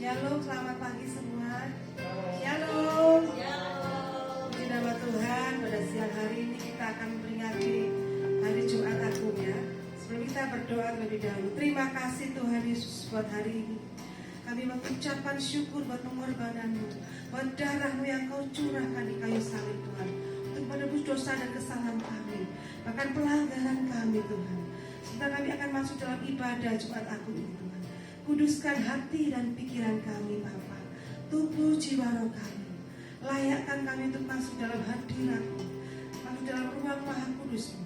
Shalom, selamat pagi semua. Shalom. Puji nama Tuhan, pada siang hari ini kita akan memperingati hari Jumat Agung ya. Sebelum kita berdoa lebih dahulu, terima kasih Tuhan Yesus buat hari ini. Kami mengucapkan syukur buat pengorbananmu, buat darahmu yang kau curahkan di kayu salib Tuhan, untuk menebus dosa dan kesalahan kami, bahkan pelanggaran kami Tuhan. Sebentar kami akan masuk dalam ibadah Jumat Agung ini Tuhan. Kuduskan hati dan pikiran kami Bapa, tubuh jiwa roh kami. Layakkan kami untuk masuk dalam hadirat-Mu, masuk dalam ruang Maha Kudus-Mu.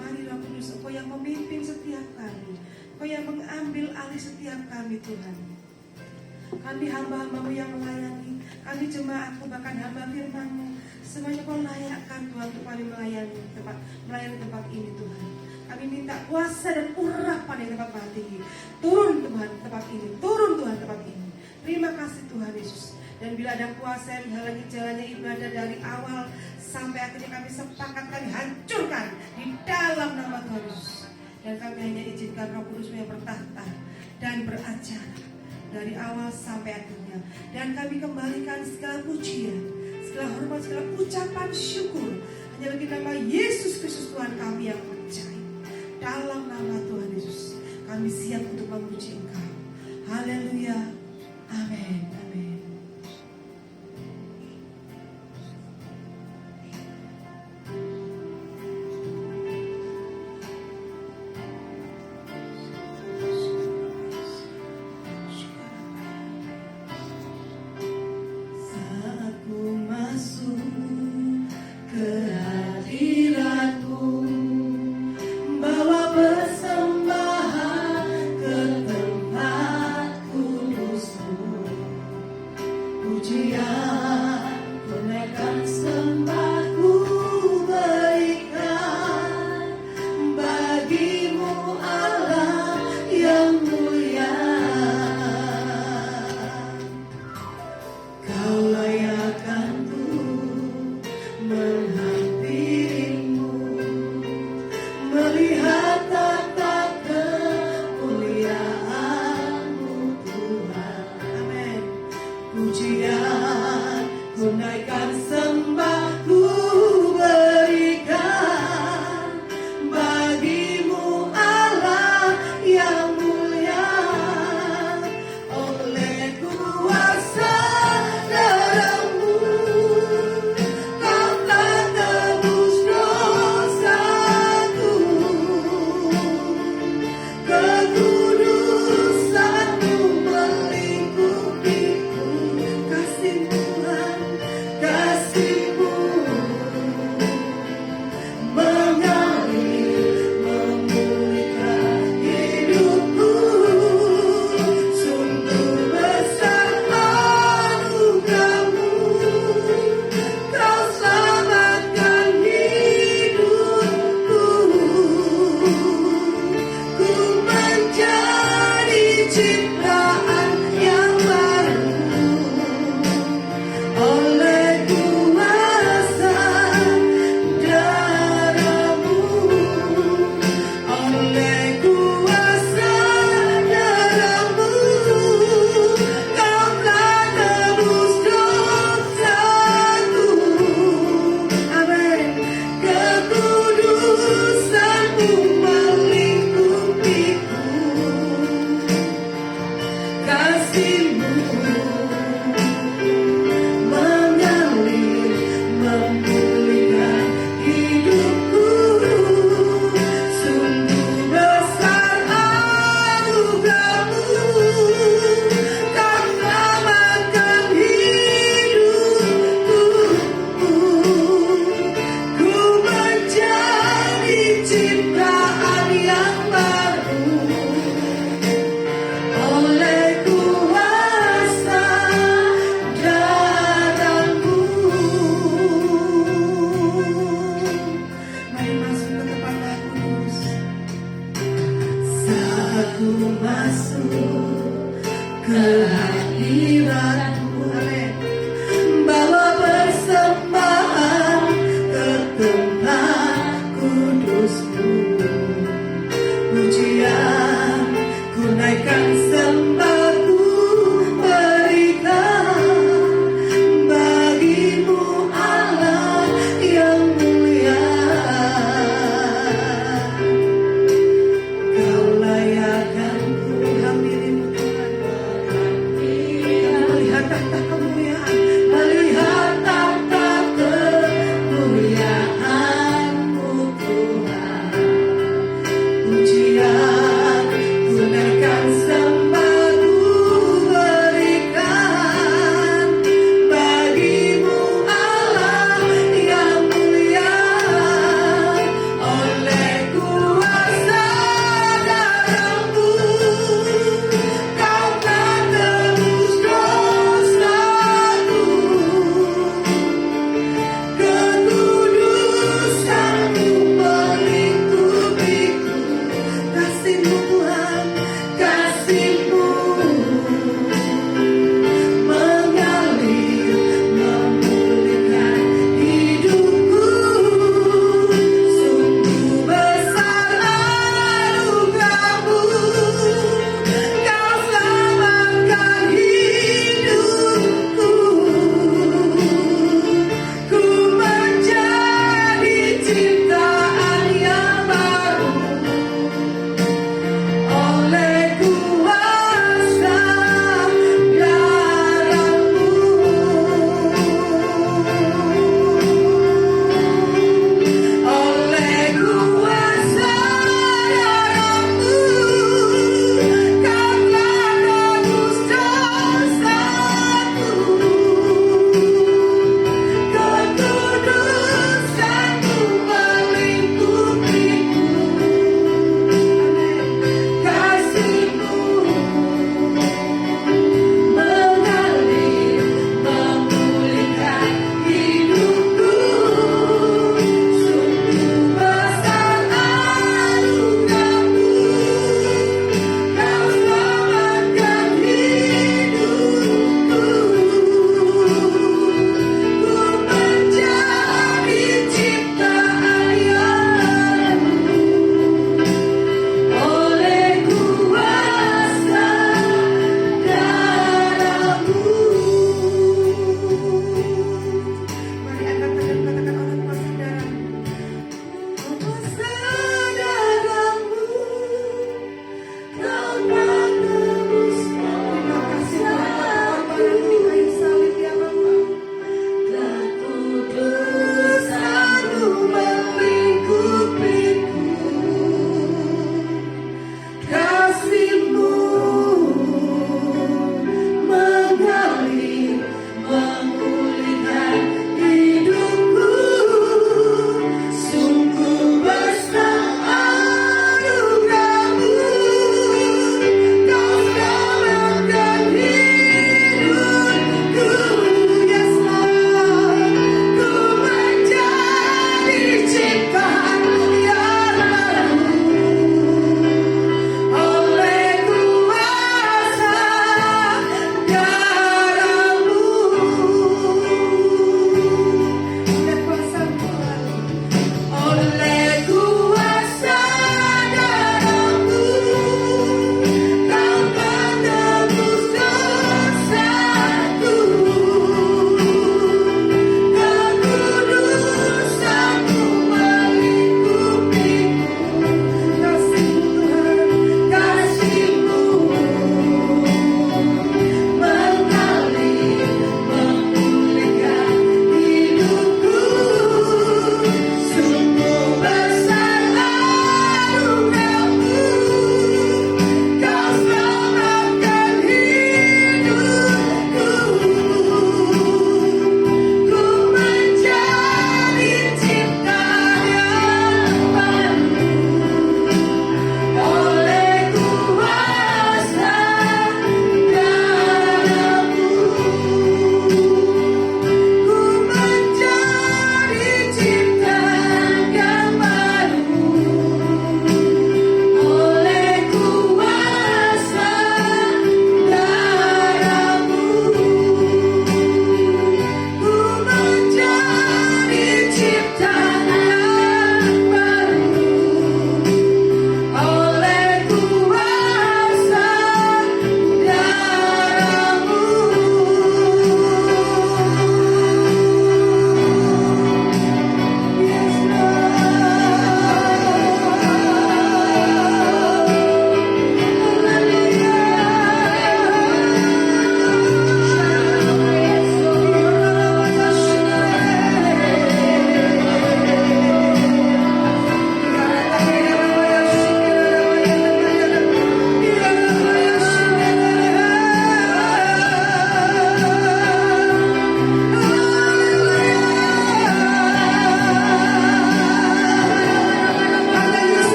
Mari Roh Kudus, Engkau yang memimpin setiap kami, Engkau yang mengambil alih setiap kami Tuhan. Kami hamba-hamba-Mu yang melayani, kami jemaat-Mu, bahkan hamba firman-Mu, semuanya Kau layakkan Tuhan untuk kami melayani tempat ini Tuhan. Kami minta kuasa dan urapan yang tempat Maha Tinggi. Turun Tuhan tempat ini, turun Tuhan tempat ini. Terima kasih Tuhan Yesus. Dan bila ada kuasa yang menghalangi jalannya ibadah dari awal sampai akhirnya kami sepakat, kami hancurkan di dalam nama Tuhan Yesus. Dan kami hanya izinkan Roh Kudus yang bertahta dan beracara dari awal sampai akhirnya. Dan kami kembalikan segala pujian, segala hormat, segala ucapan syukur hanya bagi nama Yesus Kristus Tuhan kami yang percaya. Dalam nama Tuhan Yesus kami siap untuk memuji Engkau. Haleluya. Amin. Amin. Saat ku masuk ke hadirat-Mu, bawa persembahan ke tempat kudus-Mu. Pujian ku naikkan, sembah ku berikan bagi-Mu Allah yang mulia. Kau layakkan ku menghampirimu, melihat tata kemuliaan-Mu Tuhan. Amin. Pujian ku naikkan, sembah ku berikan bagi-Mu Allah yang mulia. Oleh kuasa darah-Mu Kau telah tebus dosaku. Kekudusan-Mu melingkupiku. Kasih Tuhan, kasih-Mu mengalir, memulihkan hidupku. Sungguh besar anugerah-Mu, Kau selamatkan hidupku. Ku menjadi ciptaan yang baru oleh kuasa darah-Mu. Oleh kuasa darah-Mu Kau telah tebus dosaku. Amin. Kekudusan-Mu melingkupiku. Kasih-Mu mengalir, memulihkan hidupku. Sungguh besar anugerah-Mu, Kau selamatkan hidupku. Ku menjadi ciptaan yang baru oleh kuasa darah-Mu. Mari masuk ke tempat Maha Kudus. Saat ku masuk ke hadirat-Mu, amin, bawa persembahan ke tempat kudus-Mu. Pujian ku naikkan, sembah ku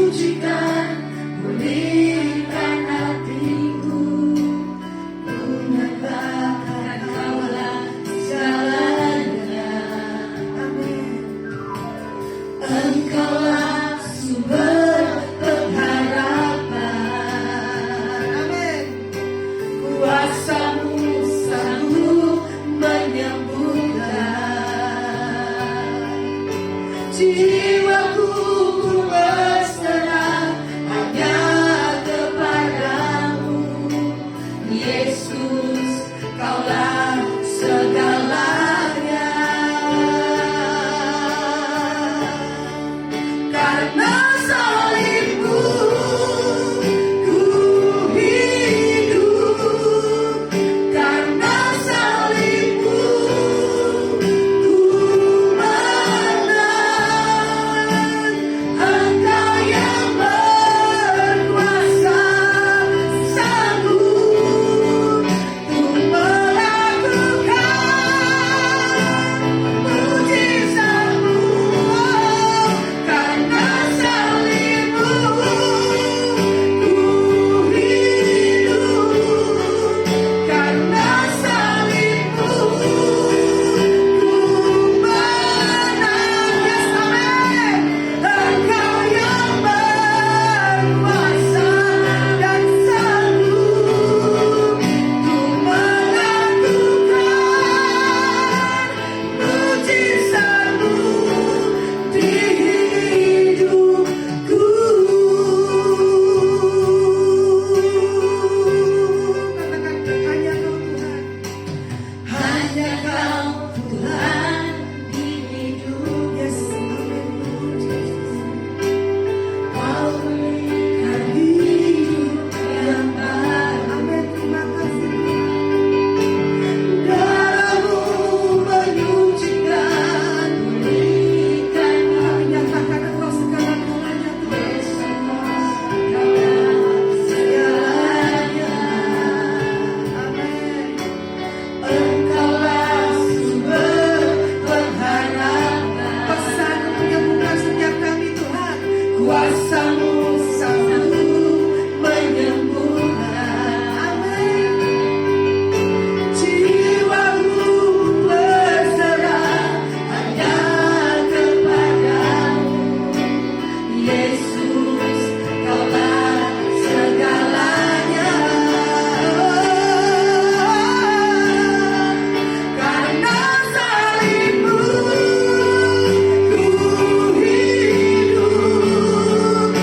menyucikan, pulihkan hatiku. Ku nyatakan Kaulah segalanya. Amin. Engkaulah sumber pengharapan. Amin. Kuasa-Mu sanggup menyembuhkan. Jiwaku berserah hanya kepadamu. Yesus, Kaulah segalanya. Karena salib-Mu ku hidup. Karena salib-Mu ku menang. Engkau yang berkuasa sanggup untuk melakukan mujizat-Mu. Karena salib-Mu ku hidup. Karena salib-Mu ku menang. Yes, amin. Engkau yang berkuasa dan sanggup untuk melakukan mujizat-Mu di hidupku. Katakan hanya Kau Tuhan. Hanya Kau Tuhan di hidup. Yes, amin. Kau berikan hidup yang baru. Amin. Terima kasih Tuhan. Darah-Mu menyucikan, pulihkan Nyatakan Engkau segala-galanya Tuhan. segalanya. Amin. Engkaulah sumber pengharapan. Pesan menyembuhkan setiap kami Tuhan. Kuasa-Mu sanggup menyembuhkan. Amin. Jiwaku berserah hanya kepadamu. Yesus, Kaulah segalanya. Karena salib-Mu ku hidup.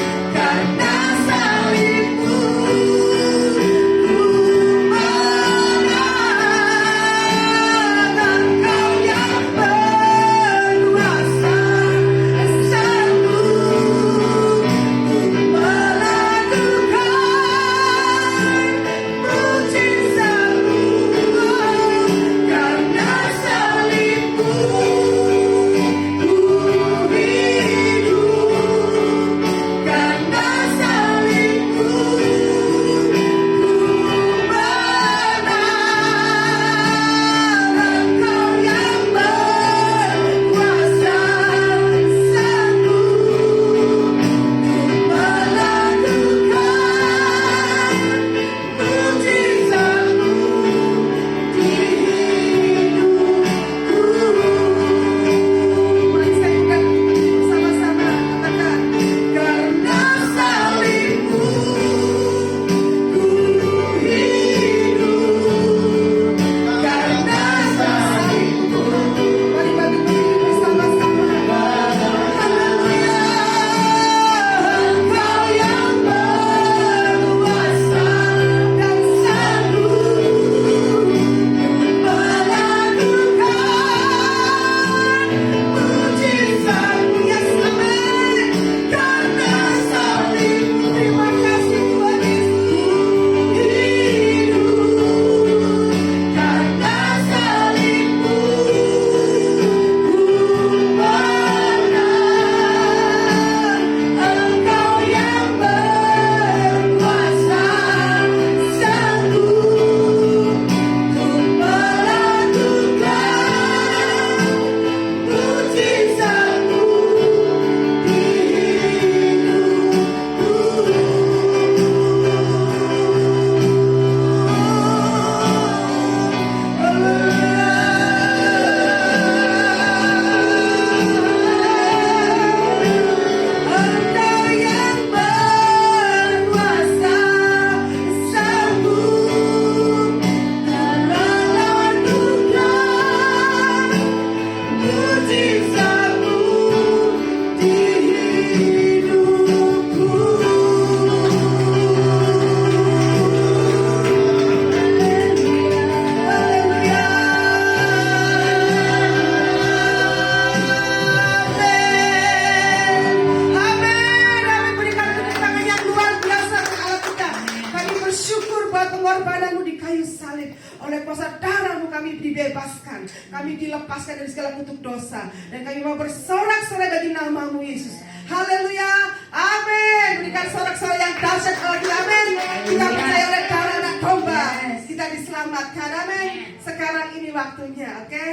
kuasa darah-Mu kami dibebaskan, kami dilepaskan dari segala kutuk dosa, dan kami mau bersorak-sorai bagi nama-Mu Yesus. Haleluya, amin. Berikan sorak-sorai yang dahsyat lagi, amin. Kita percaya oleh darah anak domba kita diselamatkan, amin. Sekarang ini waktunya, oke?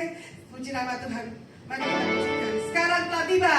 Puji nama Tuhan. Mari kita pujikan. Sekarang telah tiba.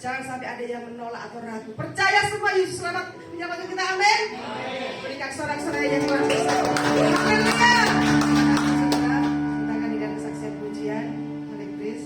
Jangan sampai ada yang menolak atau ragu. Percaya semua Yesus selamat menyelamatkan kita. Amin. Berikan sorak-sorai yang luar biasa. Haleluya. Kita akan dengar kesaksian pujian oleh Chris.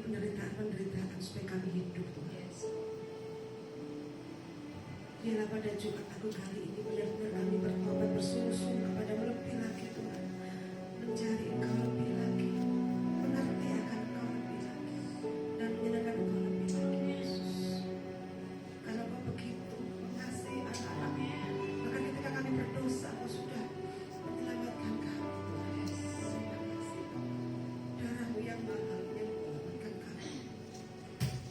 melalui penderitaan-penderitaan supaya kami hidup Tuhan. Biarlah pada Jumat Agung kali ini benar-benar kami bertobat bersungguh-sungguh kepadamu lebih lagi Tuhan, mencari Engkau lebih lagi, mengerti akan Engkau lebih lagi, dan menyenangkan Engkau lebih lagi Yesus. Karena Engkau begitu mengasihi anak-anakmu, bahkan ketika kami berdosa Engkau sudah menyelamatkan kami Tuhan Yesus. Terima kasih darahmu yang mahal yang menyelamatkan kami.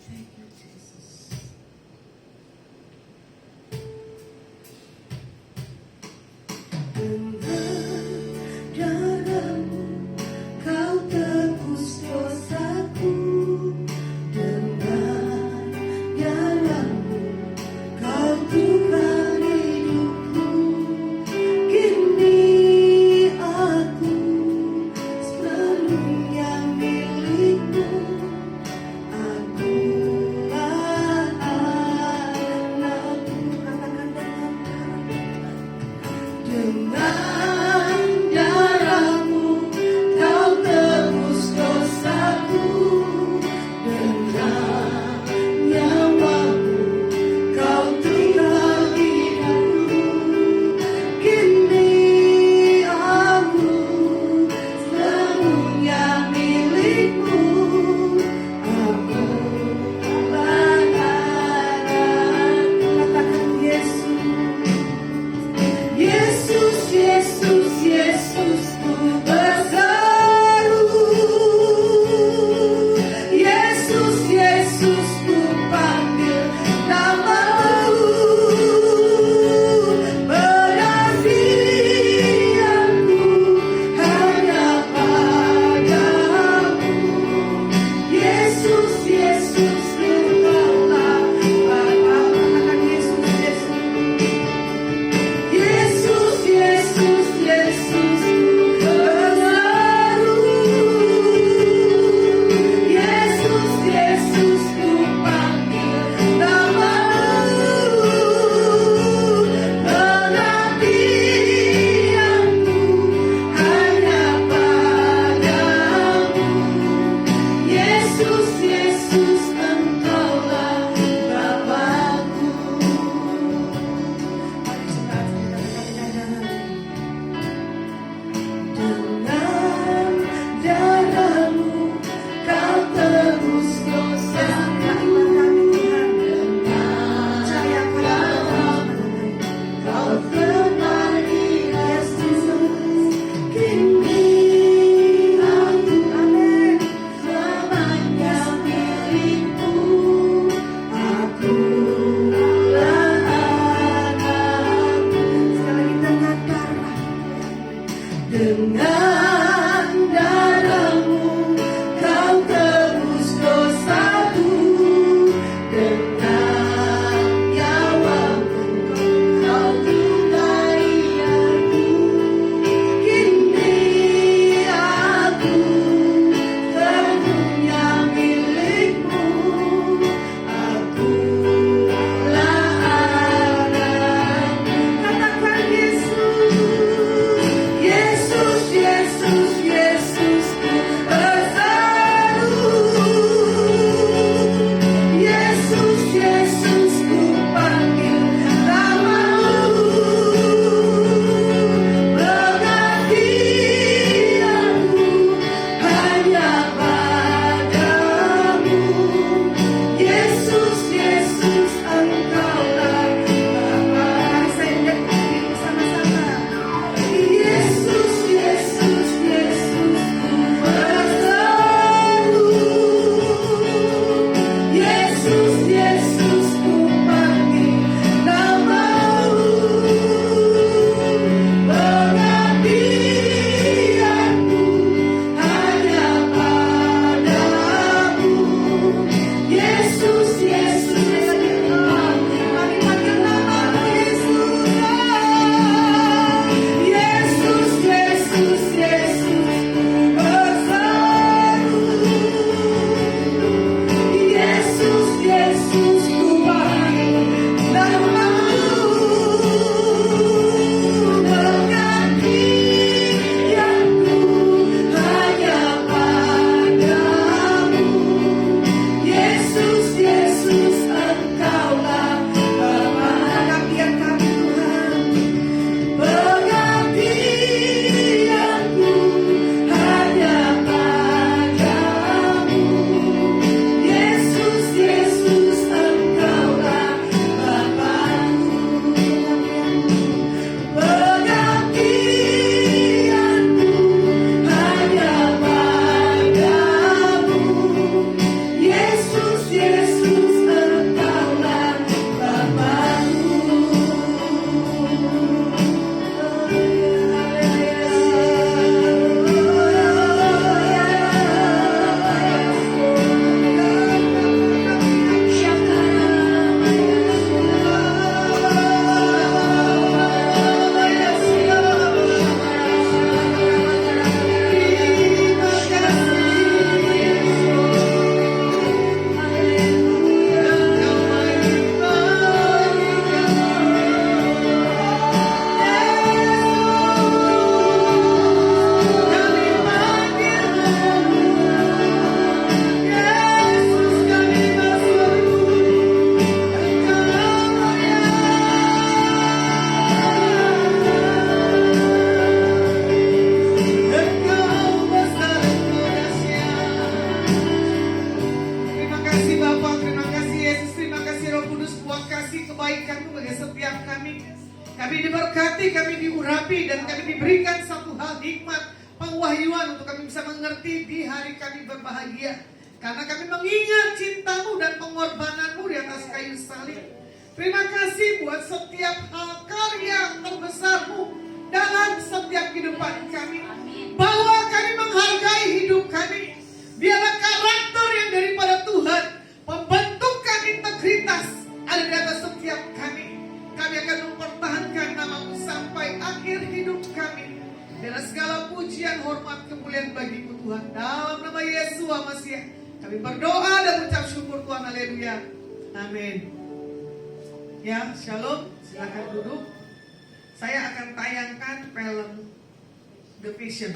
Thank you Jesus. And kemajuan untuk kami bisa mengerti di hari kami berbahagia. Karena kami mengingat cintamu dan pengorbananmu di atas kayu salib. Terima kasih buat setiap hal karya terbesarmu dalam setiap kehidupan kami. Bahwa kami menghargai hidup kami. Biarlah karakter yang daripada Tuhan, pembentukan integritas ada di atas setiap kami. Kami akan mempertahankan namamu sampai akhir hidup kami. Biarlah segala pujian, hormat, kemuliaan bagimu Tuhan. Dalam nama Yesus Masiah kami berdoa dan ucap syukur Tuhan. Haleluya. Amin. Ya, shalom. Silakan duduk. Saya akan tayangkan film The Vision.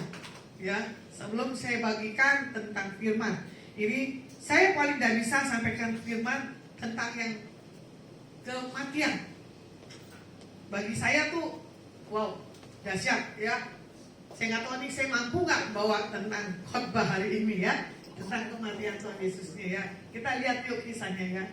Ya, sebelum saya bagikan tentang firman. Ini saya paling tidak bisa sampaikan firman tentang yang kematian. Bagi saya tuh, wow, dahsyat ya. Saya nggak tahu nih saya mampu nggak bawa tentang khotbah hari ini ya, tentang kematian Tuhan Yesusnya ya. Kita lihat yuk kisahnya ya.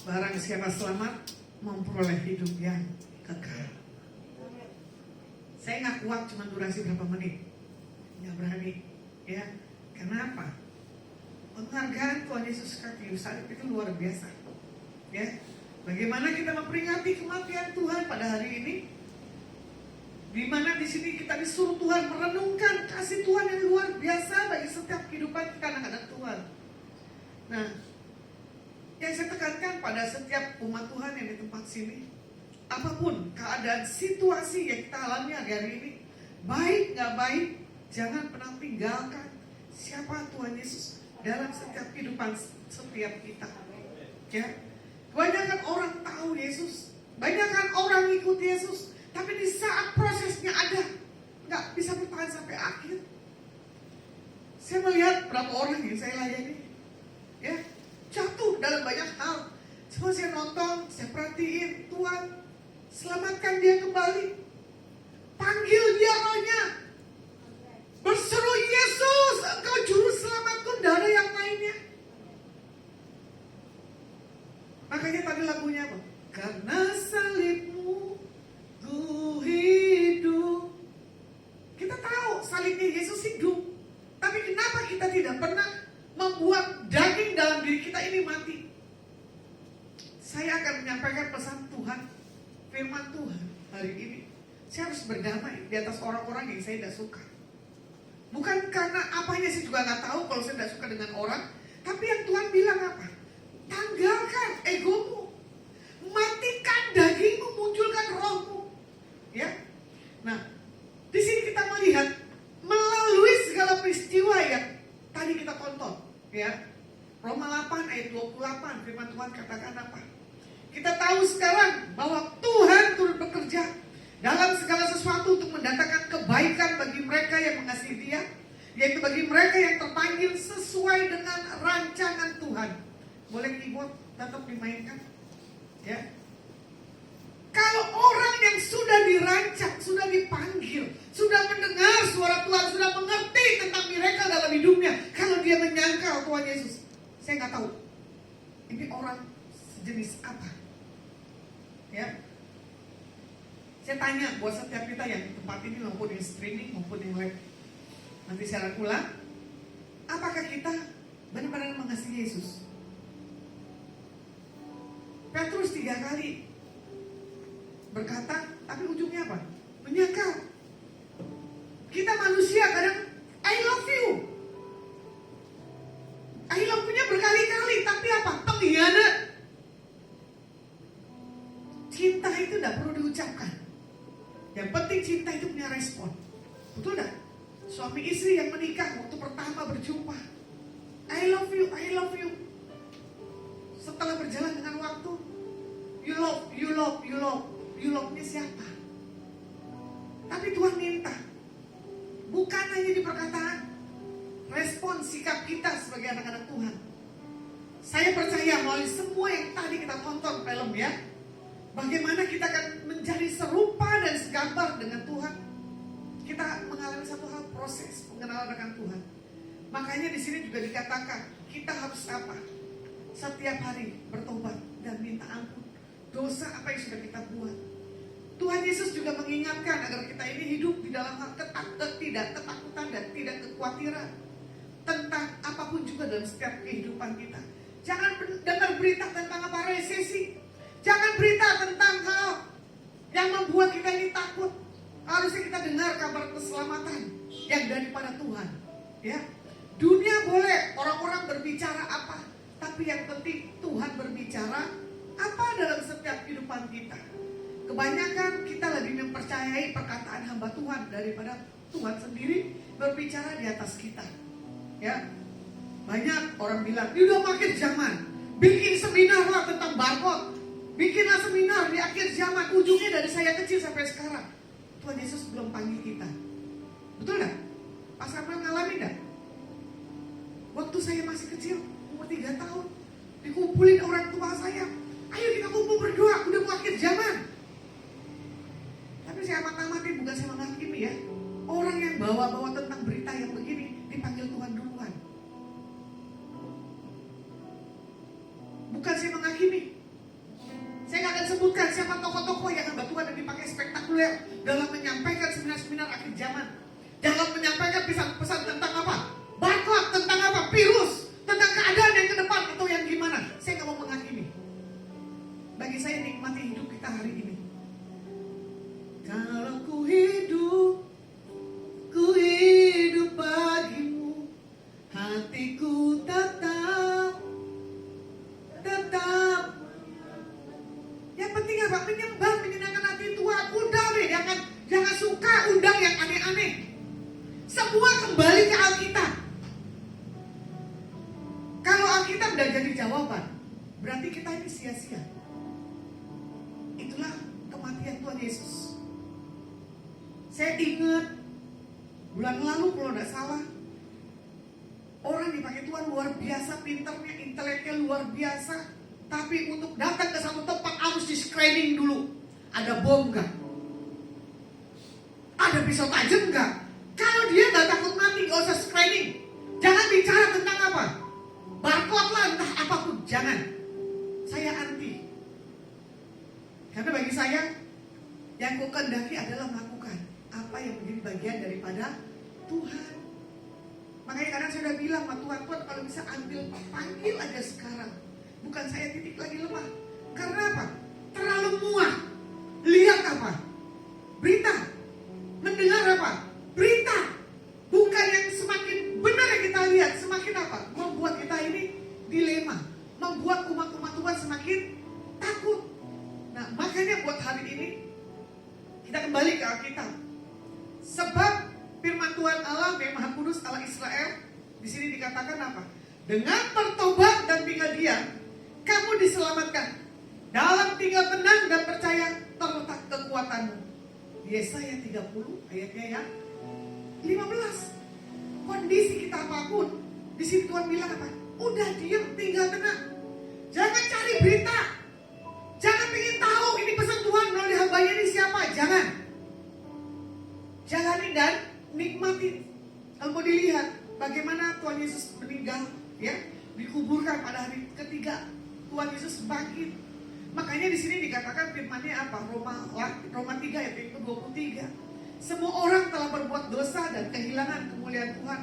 Barang siapa selamat memperoleh hidup yang kekal. Saya nggak kuat cuma durasi berapa menit, nggak berani, ya. Kenapa? Penghargaan Tuhan Yesus kayu salib itu luar biasa, ya. Bagaimana kita memperingati kematian Tuhan pada hari ini? Di mana di sini kita disuruh Tuhan merenungkan kasih Tuhan yang luar biasa bagi setiap kehidupan kita anak-anak Tuhan. Nah, yang saya tekankan pada setiap umat Tuhan yang di tempat sini, apapun keadaan situasi yang kita alami hari ini, baik nggak baik, jangan pernah tinggalkan siapa Tuhan Yesus dalam setiap kehidupan setiap kita. Ya, kebanyakan orang tahu Yesus, kebanyakan orang ikut Yesus, tapi di saat prosesnya ada, nggak bisa bertahan sampai akhir. Saya melihat berapa orang yang saya layani, ya, jatuh dalam banyak hal. Cuma saya nonton, saya perhatiin, Tuhan selamatkan dia kembali, panggil dia rohnya, berseru, Yesus, Engkau juru selamatku, tidak ada yang lainnya. Makanya tadi lagunya apa? Karena salibmu ku hidup. Kita tahu salibnya Yesus hidup, tapi kenapa kita tidak pernah membuat daging dalam diri kita ini mati? Saya akan menyampaikan pesan Tuhan, firman Tuhan hari ini. Saya harus berdamai di atas orang-orang yang saya tidak suka. Bukan karena apanya saya juga nggak tahu kalau saya tidak suka dengan orang, tapi yang Tuhan bilang apa? Tanggalkan egomu, matikan dagingmu, munculkan rohmu. Ya, nah di sini kita melihat melalui segala peristiwa yang tadi kita tonton, ya. Roma 8 ayat 28 firman Tuhan katakan apa? Kita tahu sekarang bahwa Tuhan turut bekerja dalam segala sesuatu untuk mendatangkan kebaikan bagi mereka yang mengasihi Dia, yaitu bagi mereka yang terpanggil sesuai dengan rancangan Tuhan. Boleh keyboard tetap dimainkan, ya. Kalau orang yang sudah dirancang, sudah dipanggil, sudah mendengar suara Tuhan, sudah mengerti tentang miracle dalam hidupnya, kalau dia menyangkal Tuhan Yesus, saya nggak tahu ini orang sejenis apa, ya. Saya tanya buat setiap kita yang di tempat ini maupun yang streaming maupun yang live, nanti saya ulang, apakah kita benar-benar mengasihi Yesus? Petrus 3 kali berkata, tapi ujungnya apa? Menyangkal. Kita manusia kadang I love you, I love you-nya berkali-kali, tapi apa? Pengkhianat. Cinta itu tidak perlu diucapkan. Yang penting cinta itu punya respon. Betul tidak? Suami istri yang menikah waktu pertama berjumpa, I love you, I love you. Setelah berjalan dengan waktu, you love-nya siapa? Tapi Tuhan minta, bukan hanya di perkataan, respon sikap kita sebagai anak-anak Tuhan. Saya percaya melalui semua yang tadi kita tonton film, ya, bagaimana kita akan menjadi serupa dan segambar dengan Tuhan. Kita mengalami satu hal, proses pengenalan dengan Tuhan. Makanya di sini juga dikatakan kita harus apa? Setiap hari bertobat dan minta ampun dosa apa yang sudah kita buat. Tuhan Yesus juga mengingatkan agar kita ini hidup di dalam hal tidak ketakutan dan tidak kekhawatiran tentang apapun juga dalam setiap kehidupan kita. Jangan dengar berita tentang apa resesi. Jangan berita tentang hal yang membuat kita ini takut. Harusnya kita dengar kabar keselamatan yang daripada Tuhan. Ya, dunia boleh orang-orang berbicara apa, tapi yang penting Tuhan berbicara apa dalam setiap kehidupan kita. Kebanyakan kita lebih mempercayai perkataan hamba Tuhan daripada Tuhan sendiri berbicara di atas kita. Ya, banyak orang bilang, ini udah akhir zaman, bikin seminar lah tentang barcode, bikinlah seminar di akhir zaman. Ujungnya dari saya kecil sampai sekarang, Tuhan Yesus belum panggil kita. Betul gak? Pas Samuel ngalamin gak? Waktu saya masih kecil, umur 3 tahun, dikumpulin orang tua saya, ayo kita kumpul berdoa, udah mau akhir zaman. Tapi saya amat-amatin, bukan saya menghakimi, ya. Orang yang bawa-bawa tentang berita yang begini dipanggil Tuhan duluan. Bukan saya menghakimi, sebutkan siapa tokoh-tokoh yang hamba Tuhan yang dipakai spektakuler dalam menyampaikan seminar-seminar akhir zaman. Dalam menyampaikan pesan-pesan tentang apa? Barcode, tentang apa? Virus, tentang keadaan yang ke depan atau yang gimana. Saya nggak mau menghakimi. Bagi saya nikmati hidup kita hari ini. Kalau ku hidup bagimu, hatiku tetap. Yang penting apa? Menyembah, menyenangkan hati Tuhan. Udah deh, jangan suka undang yang aneh-aneh. Semua kembali ke Alkitab. Kalau Alkitab udah jadi jawaban, berarti kita ini sia-sia. Itulah kematian Tuhan Yesus. Saya ingat bulan lalu kalau tidak salah, orang dipakai Tuhan luar biasa, pinternya, inteleknya luar biasa. Tapi untuk datang ke satu tempat harus di screening dulu. Ada bom gak? Ada pisau tajam gak? Kalau dia gak takut mati, gak usah screening. Jangan bicara tentang apa? Barcode lah, entah apapun. Jangan. Saya anti. Karena bagi saya, yang ku kehendaki adalah melakukan apa yang menjadi bagian daripada Tuhan. Makanya kadang saya udah bilang sama Tuhan, Tuhan kalau bisa panggil aja sekarang. Bukan saya titik lagi lemah. Karena apa? Terlalu muak. Lihat apa? Berita. Mendengar apa? Berita. Bukan yang semakin benar yang kita lihat. Semakin apa? Membuat kita ini dilema. Membuat umat-umat Tuhan semakin takut. Nah makanya buat hari ini kita kembali ke Alkitab. Sebab firman Tuhan Allah yang Maha Kudus Allah Israel di sini dikatakan apa? Dengan bertobat dan tinggal diam, kamu diselamatkan. Dalam tinggal tenang dan percaya terletak kekuatanmu. Yesaya 30 ayatnya yang 15. Kondisi kita apapun, di sini Tuhan bilang apa? Udah diam, tinggal tenang. Jangan cari berita. Jangan ingin tahu ini pesan Tuhan melalui hambanya ini siapa. Jangan. Jalani dan nikmati. Kalau mau dilihat bagaimana Tuhan Yesus meninggal, ya, dikuburkan pada hari ketiga. Tuhan Yesus bangkit. Makanya di sini dikatakan firman-Nya apa? Roma 3 ayat yang ke-23. Semua orang telah berbuat dosa dan kehilangan kemuliaan Tuhan.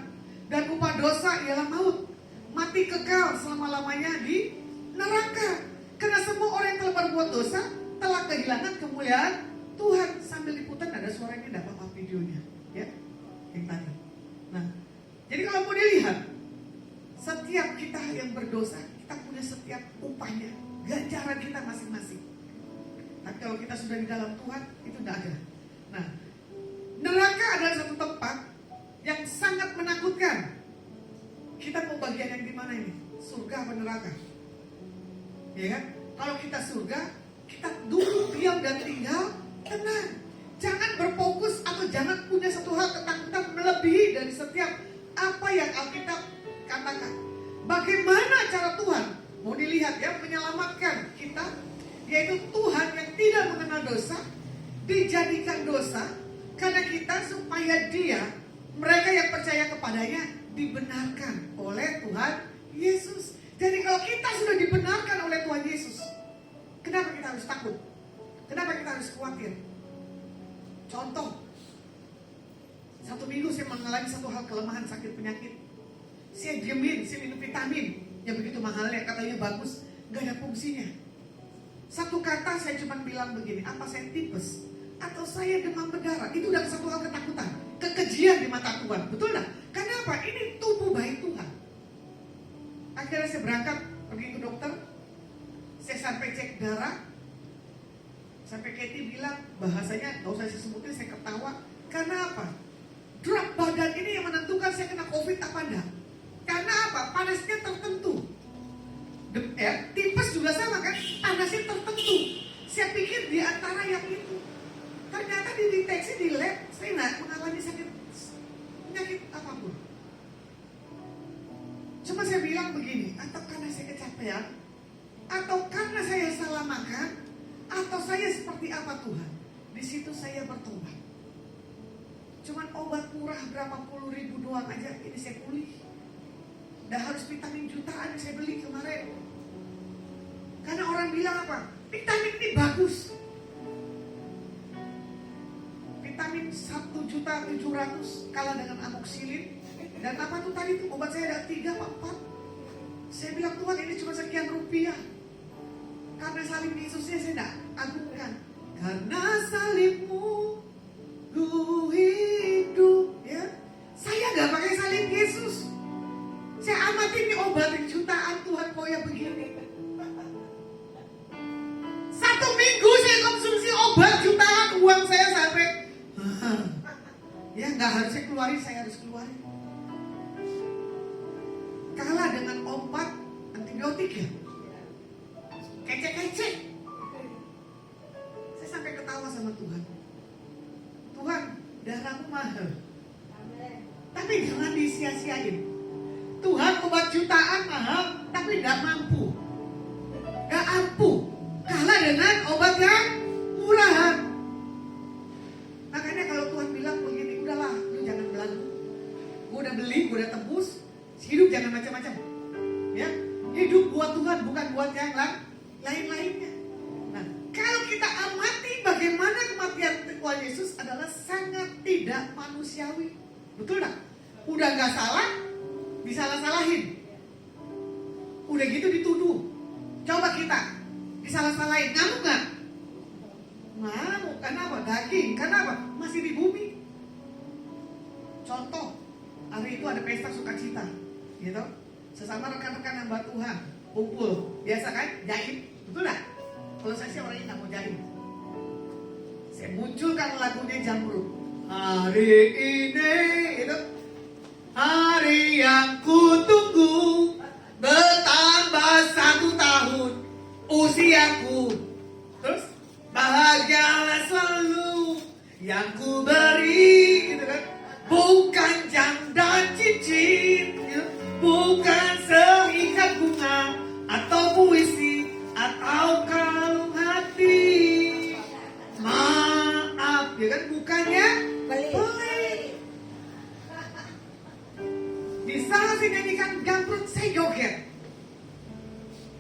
Dan upah dosa ialah maut. Mati kekal selama-lamanya di neraka. Karena semua orang yang telah berbuat dosa telah kehilangan kemuliaan Tuhan. Sambil diputar ada suaranya, tidak apa-apa videonya, ya, yang tadi. Nah, jadi kalau mau dilihat, setiap kita yang berdosa, kita punya setiap upahnya, ganjaran kita masing-masing. Tapi kalau kita sudah di dalam Tuhan, itu tidak ada. Nah, neraka adalah satu tempat yang sangat menakutkan. Kita mau bagian yang di mana ini? Surga atau neraka? Ya kan? Kalau kita surga, kita duduk diam dan tinggal tenang. Jangan berfokus atau jangan punya satu hal ketakutan melebihi dari setiap apa yang Alkitab katakan. Bagaimana cara Tuhan mau dilihat ya menyelamatkan kita, yaitu Tuhan yang tidak mengenal dosa dijadikan dosa karena kita, supaya dia, mereka yang percaya kepadanya, dibenarkan oleh Tuhan Yesus. Jadi kalau kita sudah dibenarkan oleh Tuhan Yesus, kenapa kita harus takut? Kenapa kita harus khawatir? Contoh, satu minggu saya mengalami satu hal kelemahan, sakit penyakit. Saya diemin, saya minum vitamin yang begitu mahalnya, katanya bagus, gak ada fungsinya. Satu kata saya cuma bilang begini, apa saya tipes? Atau saya demam berdarah? Itu udah satu hal ketakutan, kekejian di mata Tuhan, betul gak? Kenapa? Ini tubuh baik Tuhan. Akhirnya saya berangkat pergi ke dokter. Saya sampai cek darah. Sampai Katie bilang, bahasanya gak usah saya sebutin, saya ketawa. Karena apa? Drop badan ini yang menentukan saya kena COVID apa enggak. Karena apa? Panasnya tertentu. Tipes juga sama kan? Panasnya tertentu. Saya pikir di antara yang itu. Ternyata dideteksi di lab, saya nggak mengalami sakit penyakit apapun. Cuma saya bilang begini, atau karena saya kecapean, atau karena saya salah makan, atau saya seperti apa Tuhan. Di situ saya bertobat. Cuman obat murah berapa puluh ribu doang aja, ini saya pulih. Dah harus vitamin jutaan yang saya beli kemarin. Karena orang bilang apa? Vitamin ini bagus bagus. Vitamin 1.700.000 kalah dengan amoxicillin. Dan apa tuh tadi tuh obat saya ada 3 apa 4. Saya bilang Tuhan ini cuma sekian rupiah. Karena salib Yesusnya saya tidak agungkan. Karena salibmu ku hidup, ya. Saya nggak pakai salib Yesus. Saya amati ini obatin jutaan Tuhan kok ya begini. 1 minggu saya konsumsi obat jutaan, uang saya sampai ya nggak harus saya keluarin, saya harus keluarin. Kalah dengan obat antibiotik ya. Kecek-kecek. Saya sampai ketawa sama Tuhan. Tuhan, darahmu mahal. Tapi jangan disia-siain. Tuhan, obat jutaan mahal, tapi tidak mampu. Gak ampuh. Kalah dengan obat yang murahan. Makanya kalau Tuhan bilang begini, udahlah, lu jangan belagu. Gue udah beli, gue udah tebus. Hidup jangan macam-macam. Ya, hidup buat Tuhan, bukan buat yang lain-lainnya. Nah, kalau kita amati bagaimana kematian Tuhan Yesus adalah sangat tidak manusiawi. Betul tak? Udah gak salah, disalah-salahin. Udah gitu dituduh. Coba kita disalah-salahin, ngamuk gak? Ngamuk, kenapa? Daging, kenapa? Masih di bumi. Contoh, hari itu ada pesta sukacita, gitu. Sesama rekan-rekan hamba Tuhan kumpul, biasa kan? Jahit, betul tak? Kalau saya sih orangnya gak mau jahit. Saya munculkan lagunya Jamrut. Hari ini, itu hari yang kutunggu, bertambah 1 tahun usiaku. Terus bahagialah selalu yang ku beri, gitu kan? Bukan jam dan cincin, gitu. Bukan seikat bunga atau puisi atau kalung hati. Maaf, ya kan? Bukannya beli. Di salah saya nyanyikan Jamrut, saya joget.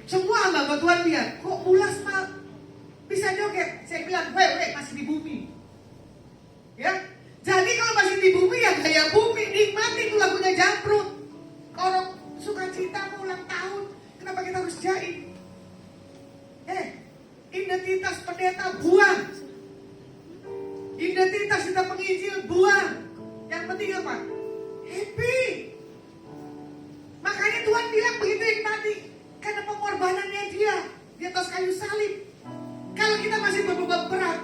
Semua hamba Tuhan lihat, kok ulas mal bisa joget. Saya bilang, weh, masih di bumi. Ya, jadi kalau masih di bumi ya gaya bumi, nikmati itu lagunya Jamrut. Kalau sukacita mau ulang tahun, kenapa kita harus jahit? Identitas pendeta buang. Identitas kita penginjil buang. Yang penting apa? Happy. Makanya Tuhan bilang begitu yang tadi. Karena pengorbanannya dia di atas kayu salib. Kalau kita masih berbeban berat,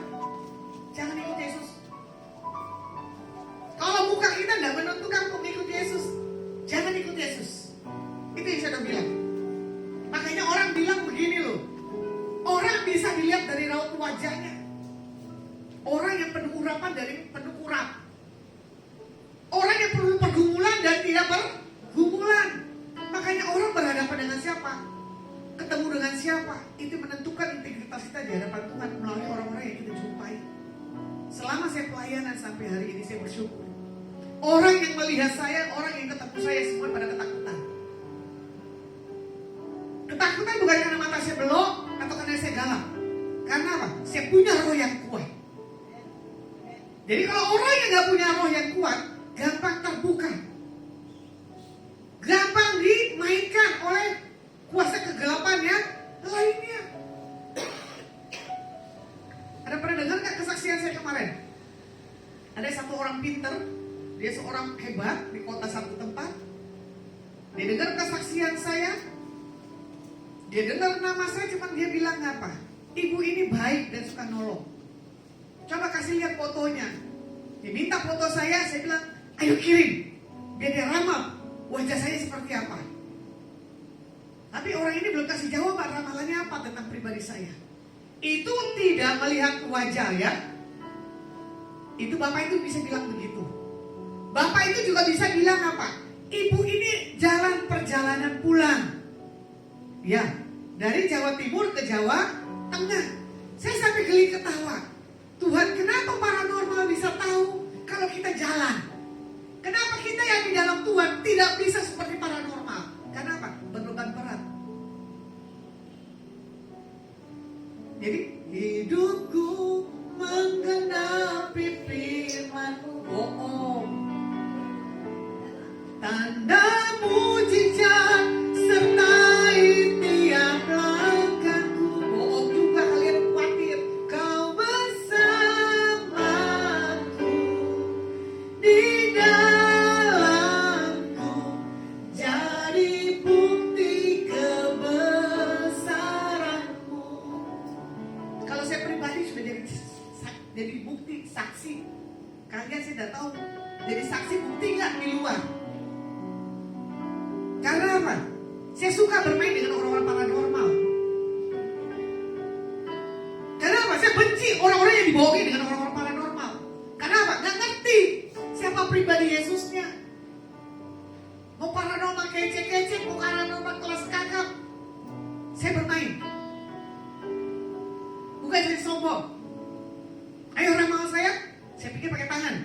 jangan ikut Yesus. Kalau muka kita tidak menentukan untuk ikut Yesus, jangan ikut Yesus. Itu yang saya udah bilang. Makanya orang bilang begini loh. Orang bisa dilihat dari raut wajahnya. Orang yang penuh urapan dari penuh urap. Orang yang perlu pergumulan dan tidak pergumulan. Makanya orang berhadapan dengan siapa? Ketemu dengan siapa? Itu menentukan integritas kita di hadapan Tuhan melalui orang-orang yang kita jumpai. Selama saya pelayanan sampai hari ini, saya bersyukur. Orang yang melihat saya, orang yang ketemu saya semua pada ketakutan. Ketakutan bukan karena mata saya belok atau karena saya galak. Karena apa? Saya punya roh yang kuat. Jadi kalau orang yang gak punya roh yang kuat, gampang terbuka. Gampang dimainkan oleh kuasa kegelapan yang lainnya. Ada pernah dengar gak kesaksian saya kemarin? Ada satu orang pinter, dia seorang hebat di kota satu tempat. Dia dengar kesaksian saya. Dia dengar nama saya, cuma dia bilang apa? Ibu ini baik dan suka nolong. Coba kasih lihat fotonya. Dia minta foto saya bilang, ayo kirim. Biar dia ramal wajah saya seperti apa. Tapi orang ini belum kasih jawaban ramalannya apa tentang pribadi saya. Itu tidak melihat wajah ya. Itu bapak itu bisa bilang begitu. Bapak itu juga bisa bilang apa? Ibu ini jalan perjalanan pulang. Ya, dari Jawa Timur ke Jawa Tengah. Saya sampai geli ketawa. Tuhan, kenapa paranormal bisa tahu kalau kita jalan? Kenapa kita yang di dalam Tuhan tidak bisa seperti paranormal? Kenapa? Berbeban berat. Jadi hidupku menggenapi firman-Mu. Oh, tanda mujizat sertai tiap langkahku. Oh, juga kalian khawatir. Kau bersamaku di dalamku, jadi bukti kebesaran-Mu. Kalau saya pribadi sudah jadi bukti saksi. Kalian saya tidak tahu jadi saksi bukti nggak di luar. Karena apa? Saya suka bermain dengan orang-orang paranormal. Karena apa? Saya benci orang-orang yang dibohongi dengan orang-orang paranormal. Karena apa? Nggak ngerti siapa pribadi Yesusnya. Mau paranormal kece-kece, mau paranormal kelas kakap, saya bermain. Bukan saya sombong. Ayo ramal saya pikir pakai tangan.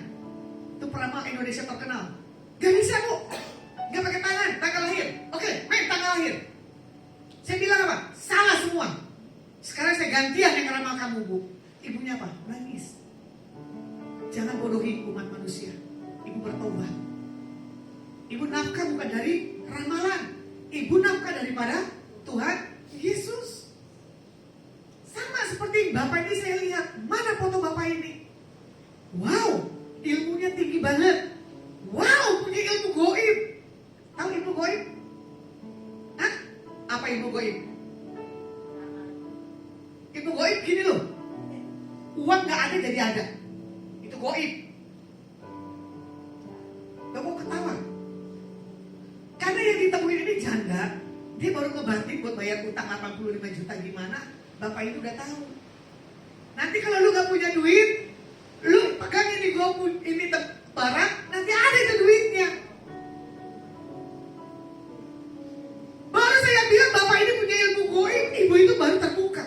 Itu peramal Indonesia terkenal. Gak bisa, Bu. Gak pakai tangan, tanggal lahir. Oke, main tanggal lahir. Saya bilang apa? Salah semua. Sekarang saya gantian yang ramal kamu, Bu. Ibunya apa? Nangis. Jangan bodohi umat manusia. Ibu bertobat. Ibu nafkah bukan dari ramalan. Ibu nafkah daripada Tuhan Yesus. Sama seperti Bapak ini saya lihat. Mana foto Bapak ini? Wow, ilmunya tinggi banget. Wow, punya ilmu goib. Tahu ilmu goib? Hah? Apa ilmu goib? Ilmu goib gini loh. Uang gak ada jadi ada. Itu goib. Gak mau ketawa. Karena yang ditemuin ini janda. Dia baru ngebanting buat bayar utang 85 juta gimana. Bapak itu udah tahu. Nanti kalau lu gak punya duit, lu pegang ini barang, nanti ada itu duitnya. Baru saya bilang Bapak ini punya ilmu goib, ibu itu baru terbuka.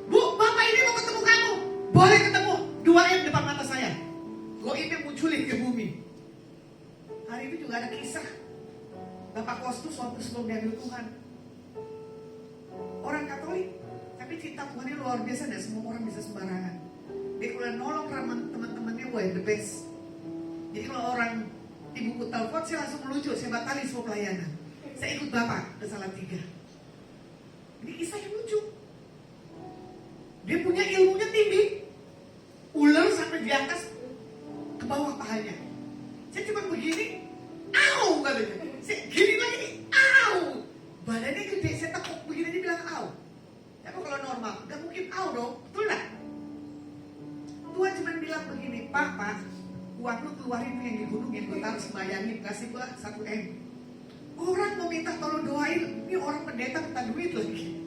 Bu, Bapak ini mau ketemu kamu. Boleh ketemu. 2M depan mata saya. Goibnya munculin ke bumi. Hari itu juga ada kisah. Bapak Kostus waktu sebelum diambil Tuhan. Orang Katolik, tapi cinta Tuhannya luar biasa, dan semua orang bisa sembarangan. Dia kalau nolong teman-temannya, wah the best. Jadi kalau orang ibuku telepon, saya langsung melucu, saya batalin semua pelayanan. Saya ikut Bapak ke Salatiga. Ini kisah yang lucu. Dia punya ilmunya tinggi. Ular sampai di atas, ke bawah pahanya. Saya cuma begini, au katanya. Saya gini lagi, au. Badannya gede, saya tekuk begini aja bilang au. Tapi kalau normal, gak mungkin au dong, betul gak? Tuhan cuma bilang begini, Pak, uang lu keluarin yang di gunung yang gue taruh sembayangin, kasih gue 1M. Orang mau minta tolong doain, ini orang pendeta minta duit lagi.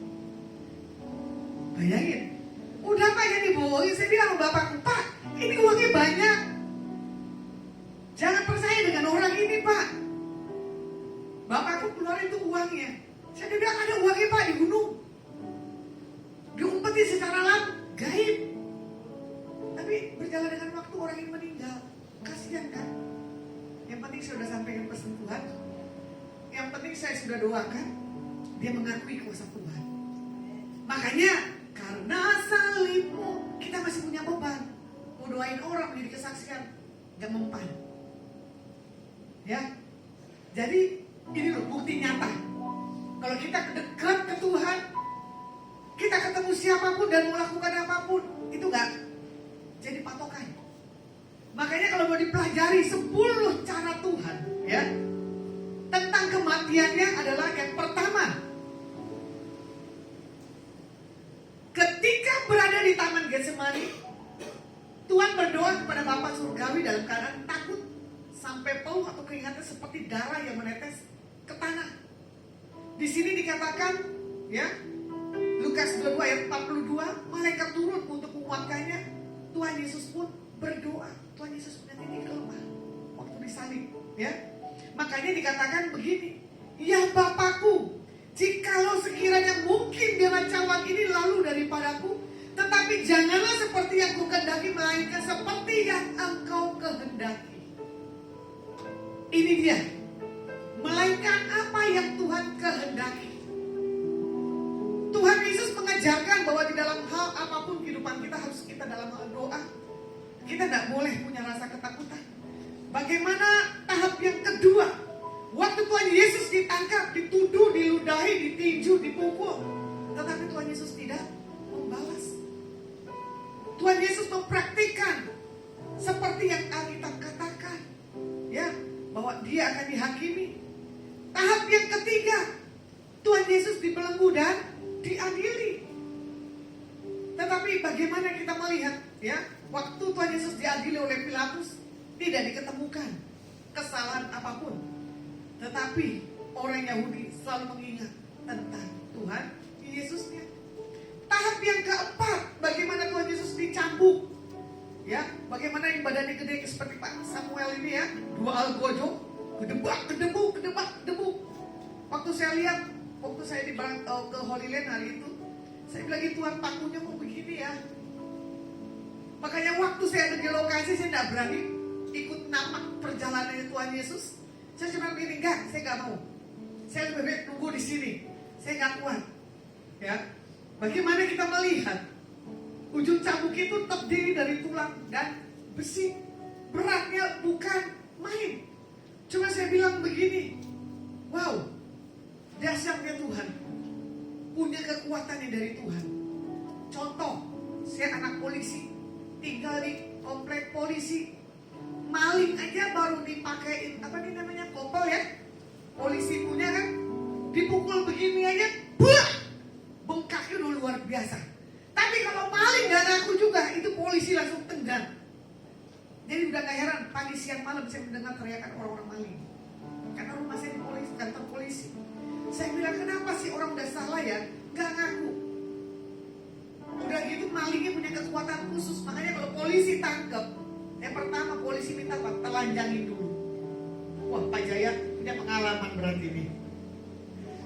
Bayangin, udah Pak yang dibohongin, saya bilang sama bapakku, Pak, ini uangnya banyak. Jangan percaya dengan orang ini, Pak. Bapakku keluarin tuh uangnya. Saya bilang ada uangnya, Pak, di gunung. Diumpetin secara gaib. Tapi berjalan dengan waktu orang yang meninggal. Kasihan kan? Yang penting saya sudah sampaikan pesan Tuhan. Yang penting saya sudah doakan. Dia mengakui kuasa Tuhan. Makanya karena salibmu, kita masih punya beban. Mau doain orang menjadi kesaksian, gak mempan. Ya, jadi ini loh bukti nyata. Kalau kita dekat ke Tuhan, kita ketemu siapapun dan melakukan apapun, itu gak jadi patokan. Makanya kalau mau dipelajari 10 cara Tuhan, ya, tentang kematiannya adalah yang pertama. Ketika berada di Taman Getsemani, Tuhan berdoa kepada Bapa Surgawi dalam keadaan takut sampai peluh atau keringatnya seperti darah yang menetes ke tanah. Di sini dikatakan, ya, Lukas 22 ayat 42, malaikat turun untuk menguatkannya. Tuhan Yesus pun berdoa. Tuhan Yesus punya titik lemah waktu disalib, ya. Makanya dikatakan begini, ya Bapakku, jikalau sekiranya mungkin biarlah cawan ini lalu daripadaku, tetapi janganlah seperti yang kukehendaki, melainkan seperti yang Engkau kehendaki. Ini dia, melainkan apa yang Tuhan kehendaki. Tuhan Yesus mengajak mengajarkan bahwa di dalam hal apapun kehidupan kita harus kita dalam hal doa. Kita tidak boleh punya rasa ketakutan. Bagaimana tahap yang kedua? Waktu Tuhan Yesus ditangkap, dituduh, diludahi, ditinju, dipukul. Tetapi Tuhan Yesus tidak membalas. Tuhan Yesus mempraktikkan seperti yang Alkitab katakan. Ya, bahwa dia akan dihakimi. Tahap yang ketiga, Tuhan Yesus dibelenggu dan diadili. Tetapi bagaimana kita melihat, ya, waktu Tuhan Yesus diadili oleh Pilatus, tidak diketemukan kesalahan apapun. Tetapi orang Yahudi selalu mengingat tentang Tuhan Yesusnya. Tahap yang keempat, bagaimana Tuhan Yesus dicambuk. Ya, bagaimana yang badannya gede seperti Pak Samuel ini ya, dua algojo, gedebak, gedebuk. Waktu saya lihat, waktu saya ke Holy Land hari itu, saya bilang Tuhan pakunya kok begini ya. Makanya waktu saya ada di lokasi, saya tidak berani ikut napak perjalanannya Tuhan Yesus. Saya cuma bilang enggak, saya nggak mau. Saya lebih baik tunggu di sini. Saya nggak kuat. Ya, bagaimana kita melihat ujung cambuk itu terdiri dari tulang dan besi. Beratnya bukan main. Cuma saya bilang begini, wow, dahsyatnya Tuhan, punya kekuatannya dari Tuhan. Contoh, saya anak polisi, tinggal di komplek polisi. Maling aja baru dipakein apa nih namanya, kopel ya, polisi punya kan, dipukul begini aja, buah, bengkaknya udah luar biasa. Tapi kalau maling gak ngaku juga, itu polisi langsung tendang. Jadi udah gak heran pagi siang malam saya mendengar teriakan orang-orang maling, karena rumah saya di polisi, kantor polisi. Saya bilang kenapa sih orang udah salah ya gak ngaku. Udah gitu malingnya punya kekuatan khusus. Makanya kalau polisi tangkap, yang pertama polisi minta apa? Telanjangin dulu. Wah, Pak Jaya punya pengalaman berarti ini.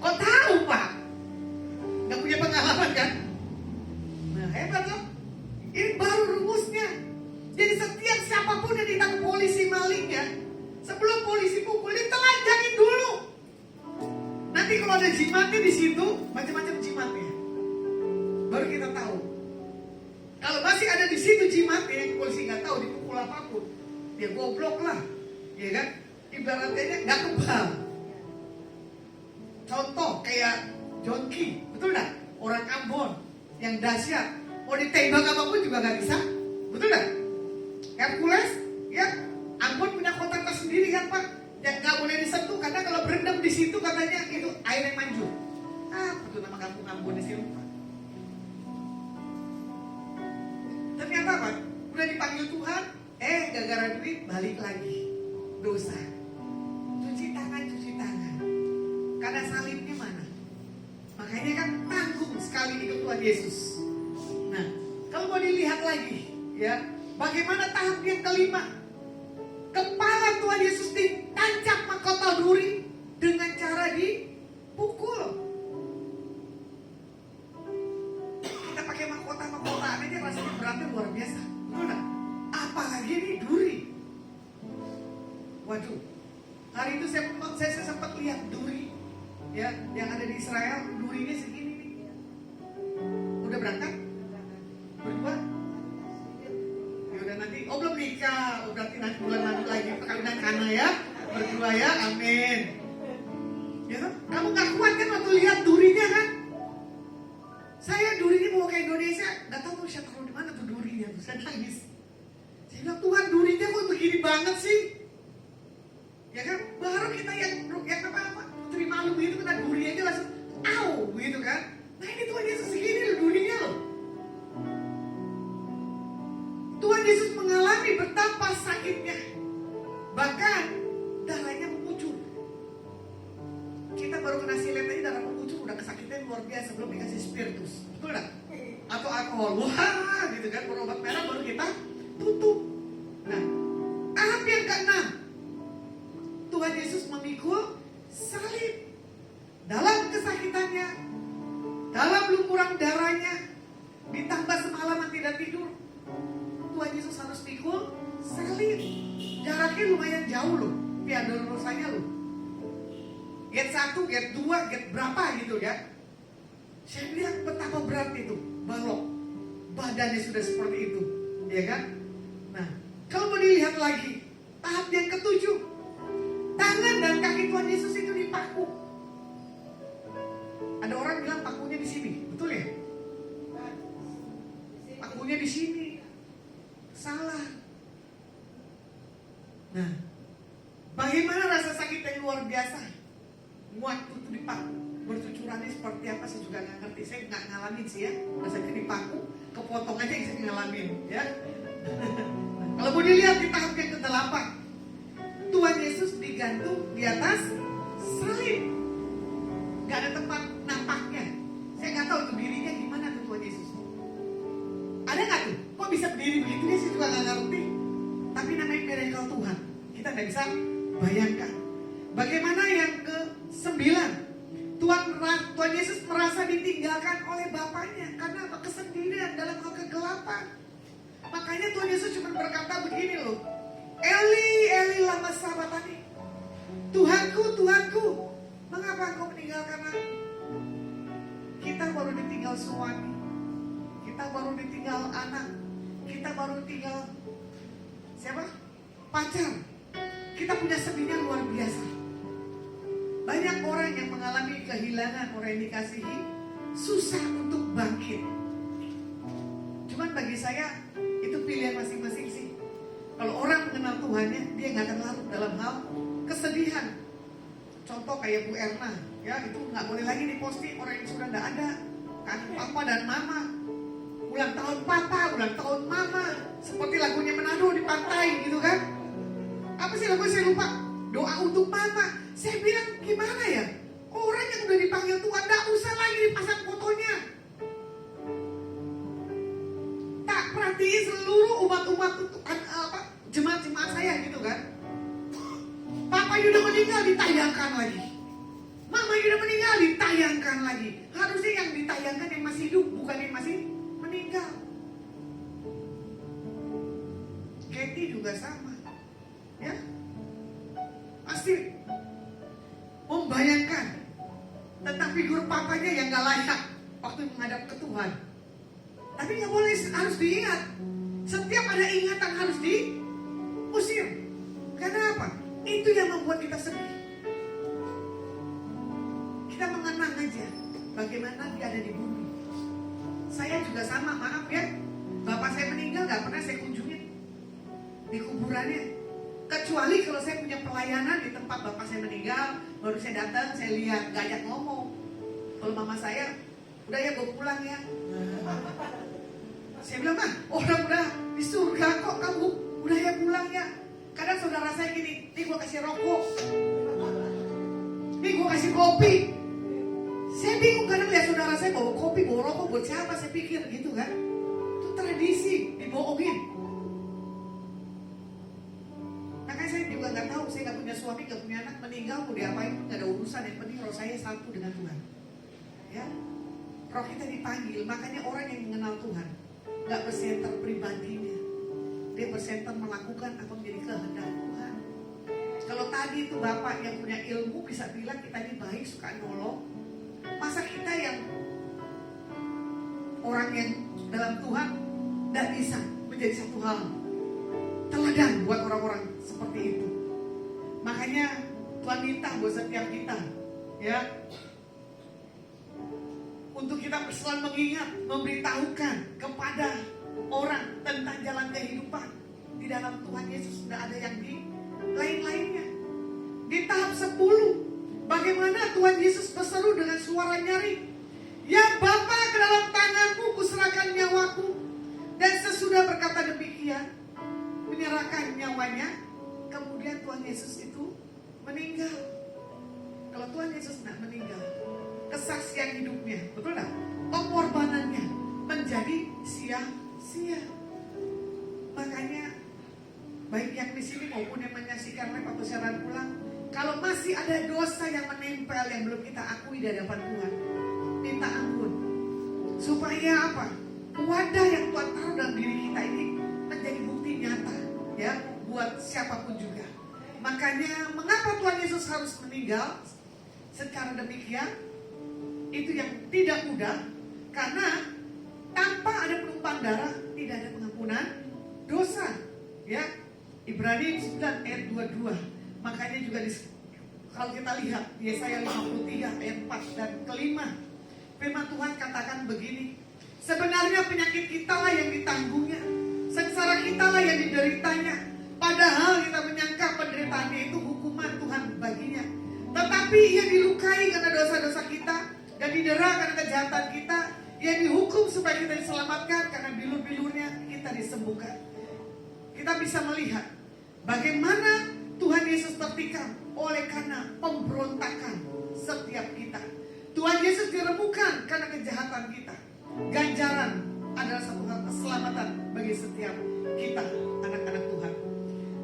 Kok tahu Pak? Gak punya pengalaman kan? Nah, hebat loh. Ini baru rumusnya. Jadi setiap siapapun yang ditangkap polisi malingnya, sebelum polisi pukul, ditelanjangin dulu. Nanti kalau ada jimatnya di situ, macam-macam jimatnya, baru kita tahu. Kalau masih ada di situ jimatnya yang polisi nggak tahu dipukul apapun, dia goblok lah, ya kan? Ibaratnya nggak kebal. Contoh kayak John Key, betul nggak? Orang Ambon yang dahsyat, mau ditembak apapun juga nggak bisa, betul nggak? Hercules, ya, Ambon punya kota tersendiri kan Pak, yang nggak boleh disentuh karena kalau berendam di situ katanya itu air yang manjur. Ah, betul nama kampung Ambon di sini Pak. Ternyata apa? Udah dipanggil Tuhan, gara-gara duit balik lagi dosa. Cuci tangan. Karena salibnya mana? Makanya kan tanggung sekali ikut Tuhan Yesus. Nah, kalau mau dilihat lagi, ya, bagaimana tahap yang kelima? Kepala Tuhan Yesus ditancap mahkota duri dengan cara dipukul. Kita pakai mahkota aja rasanya beratnya luar biasa, betul nggak? Apalagi ini duri. Waduh, hari itu saya sempat lihat duri, ya, yang ada di Israel, durinya segini nih. Udah berangkat? Berdua? Ya udah nanti, oh belum nikah, oh berarti nanti bulan madu lagi perkawinan Kana ya, berdua ya, amin. Ya kan? Kamu gak kuat kan waktu lihat durinya kan? Saya durinya bawa ke Indonesia, gak tahu saya taruh di mana tuh durinya, tuh saya nangis. Saya bilang Tuhan durinya kok begini banget sih? Ya kan? Baru kita yang apa terima lu begitu kena duri aja langsung, au, begitu kan? Nah ini Tuhan Yesus segini loh durinya loh. Tuhan Yesus mengalami betapa sakitnya, bahkan darahnya mengucur. Kita baru kena silet aja darah mengucur udah kesakitan luar biasa, belum dikasih spiritus, betul nggak? Atau alkohol, wah gitu kan, berobat merah baru kita tutup. Nah, tahap yang keenam, Tuhan Yesus memikul salib. Dalam kesakitannya, dalam lumuran darahnya, ditambah semalaman tidak tidur, Tuhan Yesus harus pikul salib. Jaraknya lumayan jauh loh, Via Dolorosanya loh. Gate 1, gate 2, gate berapa gitu ya. Saya bilang betapa berat itu, balok. Badannya sudah seperti itu, ya kan? Nah, kalau mau dilihat lagi, tahap yang ketujuh, tangan dan kaki Tuhan Yesus itu dipaku. Ada orang bilang pakunya di sini, betul ya? Pakunya di sini, salah. Nah, bagaimana rasa sakit yang luar biasa? Waktu itu dipaku, bercucurannya seperti apa saya juga nggak ngerti. Saya nggak ngalamin sih ya, rasa sakit dipaku, kepotong aja yang saya ngalamin, ya. Kalau mau dilihat di tahap yang ke-8, Tuhan Yesus digantung di atas salib, nggak ada tempat nampaknya. Saya nggak tahu itu dirinya gimana tuh Tuhan Yesus. Ada nggak tuh? Kok bisa berdiri begitu? Dia sih juga nggak ngerti. Tapi namanya miracle Tuhan, kita nggak bisa bayangkan. Bagaimana yang ke-9, Tuhan Yesus merasa ditinggalkan oleh Bapaknya karena kesendirian dalam hal kegelapan. Makanya Tuhan Yesus cuma berkata begini loh, Eli, Eli lama sabachthani. Tuhanku, Tuhanku, mengapa engkau meninggalkan aku? Kita baru ditinggal suami, kita baru ditinggal anak, kita baru ditinggal siapa? Pacar. Kita punya sedihnya luar biasa. Banyak orang yang mengalami kehilangan orang yang dikasihi, susah untuk bangkit. Cuman bagi saya itu pilihan masing-masing sih. Kalau orang mengenal Tuhannya, dia nggak akan larut dalam hal kesedihan. Contoh kayak Bu Erna, ya itu nggak boleh lagi diposting orang yang sudah nggak ada, kan papa dan mama. Ulang tahun papa, ulang tahun mama, seperti lagunya Manado di pantai gitu kan? Apa sih lagunya saya lupa? Doa untuk mama. Saya bilang gimana ya? Orang yang udah dipanggil Tuhan gak usah lagi dipasang fotonya. Tak perhatiin seluruh umat-umat jemaat-jemaat saya gitu kan. Papa udah meninggal ditayangkan lagi. Mama udah meninggal ditayangkan lagi. Harusnya yang ditayangkan yang masih hidup, bukan yang masih meninggal. Katie juga sama. Ya, pasti membayangkan tentang figur papanya yang gak layak waktu menghadap ke Tuhan. Tapi gak boleh, harus diingat. Setiap ada ingatan harus diusir. Karena apa? Itu yang membuat kita sedih. Kita mengenang aja bagaimana dia ada di bumi. Saya juga sama, maaf ya, bapak saya meninggal gak pernah saya kunjungin di kuburannya. Kecuali kalau saya punya pelayanan di tempat bapak saya meninggal, baru saya datang, saya lihat, gajak ngomong. Kalau mama saya, udah ya gue pulang ya. Saya bilang, mah orang udah di surga kok kamu, udah ya pulang ya. Kadang saudara saya gini, nih gue kasih rokok, nih gue kasih kopi. Saya bingung kadang lihat saudara saya bawa kopi, bawa rokok buat siapa, saya pikir gitu kan. Itu tradisi, dibohongin. Saya juga nggak tahu, saya nggak punya suami, nggak punya anak, meninggal mau diapain pun nggak ada urusan. Yang penting roh saya satu dengan Tuhan. Ya, roh kita dipanggil. Makanya orang yang mengenal Tuhan nggak bersenter pribadinya, dia bersenter melakukan apa menjadi kehendak Tuhan. Kalau tadi itu bapak yang punya ilmu bisa bilang kita ini baik, suka nolong. Masa kita yang orang yang dalam Tuhan nggak bisa menjadi satu hal teladan buat orang-orang seperti itu. Makanya Tuhan minta buat setiap kita, ya, untuk kita selalu mengingat, memberitahukan kepada orang tentang jalan kehidupan. Di dalam Tuhan Yesus sudah ada yang di lain-lainnya. Di tahap 10, bagaimana Tuhan Yesus berseru dengan suara nyaring, ya Bapa, ke dalam tanganmu kuserahkan nyawaku. Dan sesudah berkata demikian, menyerahkan nyawanya, kemudian Tuhan Yesus itu meninggal. Kalau Tuhan Yesus tidak meninggal, kesaksian hidupnya, betul tak? Pengorbanannya menjadi sia-sia. Makanya baik yang di sini maupun yang menyaksikan live atau siaran ulang, kalau masih ada dosa yang menempel yang belum kita akui di hadapan Tuhan, minta ampun. Supaya apa? Wadah yang Tuhan taruh dalam diri kita ini menjadi bukti nyata, ya, buat siapapun juga. Makanya mengapa Tuhan Yesus harus meninggal secara demikian? itu yang tidak mudah, karena tanpa ada penumpahan darah tidak ada pengampunan dosa. Ya, Ibrani 9 ayat 22. Makanya juga kalau kita lihat Yesaya 53 ayat 4 dan kelima, firman Tuhan katakan begini, sebenarnya penyakit kita lah yang ditanggungnya, sengsara kita lah yang dideritanya, padahal kita menyangka penderitaannya itu hukuman Tuhan baginya. Tetapi ia dilukai karena dosa-dosa kita dan didera karena kejahatan kita. Ia dihukum supaya kita diselamatkan, karena bilur-bilurnya kita disembuhkan. Kita bisa melihat bagaimana Tuhan Yesus tertikam oleh karena pemberontakan setiap kita. Tuhan Yesus diremukkan karena kejahatan kita. Ganjaran adalah satu hal keselamatan bagi setiap kita, anak-anak Tuhan.